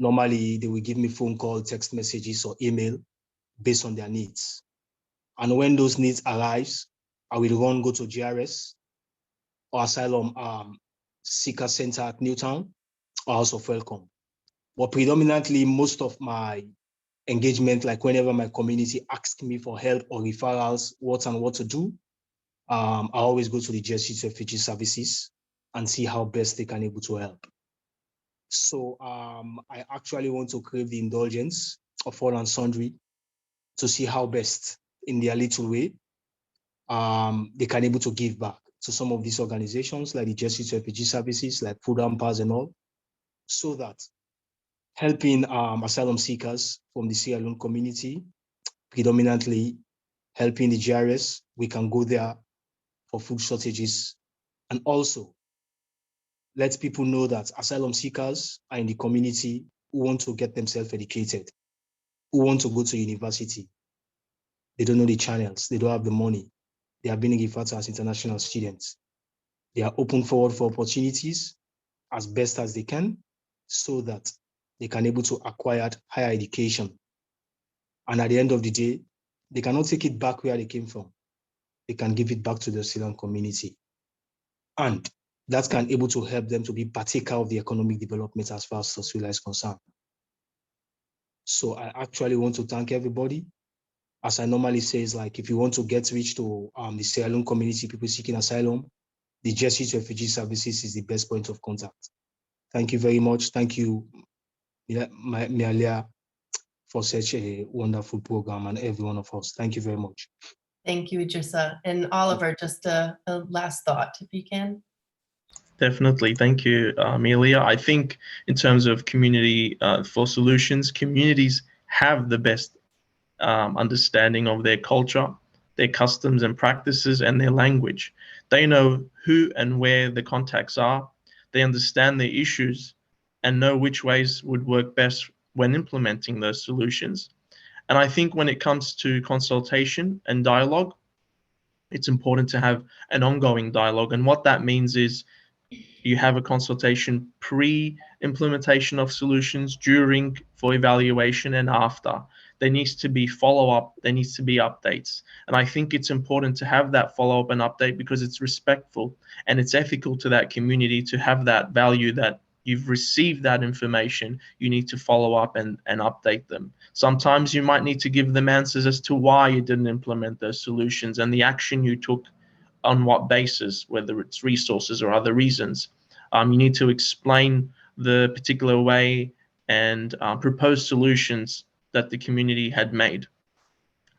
Normally, they will give me phone call, text messages, or email based on their needs. And when those needs arise, I will go to GRS or Asylum Seeker Center at Newtown or House of Welcome. But predominantly, most of my engagement, like whenever my community asks me for help or referrals, what to do, I always go to the Jesuit Refugee Services and see how best they can able to help. So I actually want to crave the indulgence of all and sundry to see how best in their little way they can able to give back to some of these organizations like the Jesuit Refugee Services, like Food Hampers and all, so that helping asylum seekers from the Sierra Leone community, predominantly helping the GRS, we can go there for food shortages, and also let people know that asylum seekers are in the community who want to get themselves educated, who want to go to university. They don't know the channels, they don't have the money. They are being referred to as international students. They are open forward for opportunities as best as they can so that they can able to acquire higher education. And at the end of the day, they cannot take it back where they came from. They can give it back to the Australian community. And that can able to help them to be partaker of the economic development as far as Australia is concerned. So I actually want to thank everybody. As I normally say, is like, if you want to get rich to the Sierra Leone community, people seeking asylum, the Jesuit Refugee Services is the best point of contact. Thank you very much. Thank you, Mia-lia, for such a wonderful program, and every one of us. Thank you very much. Thank you, Idrissa. And Oliver, just a last thought, if you can. Definitely. Thank you, Mia-lia. I think in terms of community for solutions, communities have the best understanding of their culture, their customs and practices, and their language. They know who and where the contacts are. They understand their issues and know which ways would work best when implementing those solutions. And I think when it comes to consultation and dialogue, it's important to have an ongoing dialogue. And what that means is you have a consultation pre-implementation of solutions, during, for evaluation, and after. There needs to be follow-up, there needs to be updates. And I think it's important to have that follow-up and update because it's respectful and it's ethical to that community to have that value that you've received that information, you need to follow up and update them. Sometimes you might need to give them answers as to why you didn't implement those solutions and the action you took on what basis, whether it's resources or other reasons. You need to explain the particular way and propose solutions that the community had made.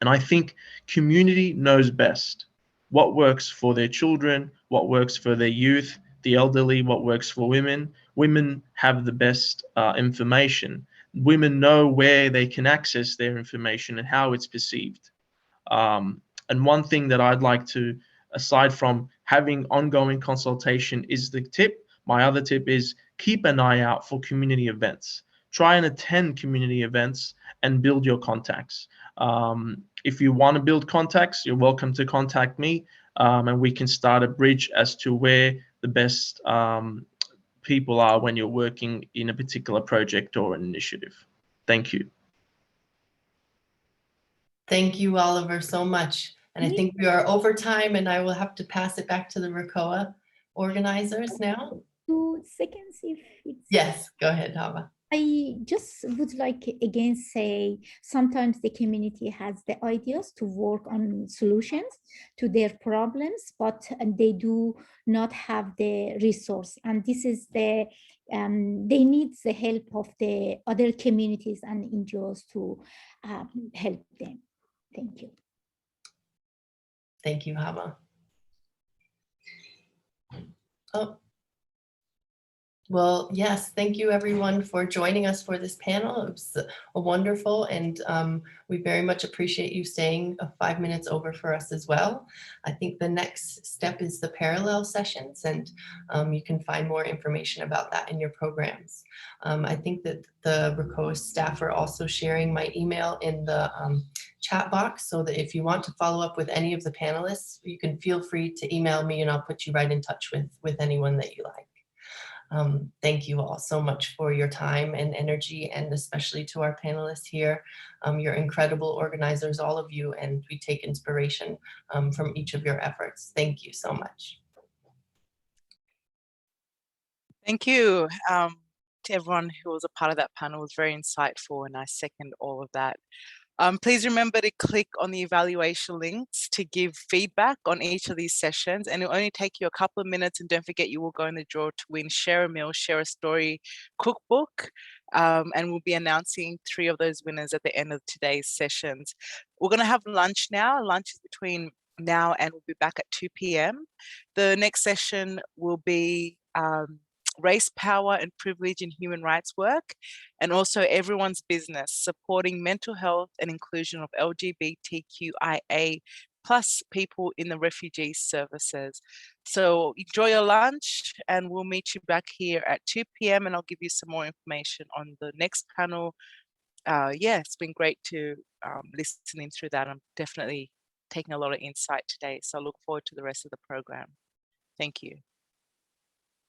And I think community knows best what works for their children, what works for their youth, the elderly, what works for women. Women have the best information. Women know where they can access their information and how it's perceived. And one thing that I'd like to, aside from having ongoing consultation, is the tip. My other tip is keep an eye out for community events. Try and attend community events and build your contacts. If you want to build contacts, you're welcome to contact me, and we can start a bridge as to where the best people are when you're working in a particular project or an initiative. Thank you. Thank you, Oliver, so much. And I think we are over time, and I will have to pass it back to the RCOA organizers now. 2 seconds if it's... Yes, go ahead, Hava. I just would like again say sometimes the community has the ideas to work on solutions to their problems, but they do not have the resource. And this is the, they need the help of the other communities and NGOs to help them. Thank you. Thank you, Hava. Oh. Well, yes, thank you everyone for joining us for this panel. It was a wonderful, and we very much appreciate you staying 5 minutes over for us as well. I think the next step is the parallel sessions, and you can find more information about that in your programs. I think that the RCOA staff are also sharing my email in the chat box, so that if you want to follow up with any of the panelists, you can feel free to email me and I'll put you right in touch with anyone that you like. Thank you all so much for your time and energy, and especially to our panelists here. You're incredible organizers, all of you, and we take inspiration from each of your efforts. Thank you so much. Thank you to everyone who was a part of that panel. It was very insightful, and I second all of that. Please remember to click on the evaluation links to give feedback on each of these sessions, and it'll only take you a couple of minutes. And don't forget, you will go in the draw to win Share a Meal, Share a Story cookbook, and we'll be announcing 3 of those winners at the end of today's sessions. We're going to have lunch now. Lunch is between now and we'll be back at 2 p.m. The next session will be race, power and privilege in human rights work, and also everyone's business, supporting mental health and inclusion of LGBTQIA+ people in the refugee services. So enjoy your lunch, and we'll meet you back here at 2 p.m. and I'll give you some more information on the next panel. Yeah, it's been great to listening through that. I'm definitely taking a lot of insight today, so I look forward to the rest of the program. Thank you.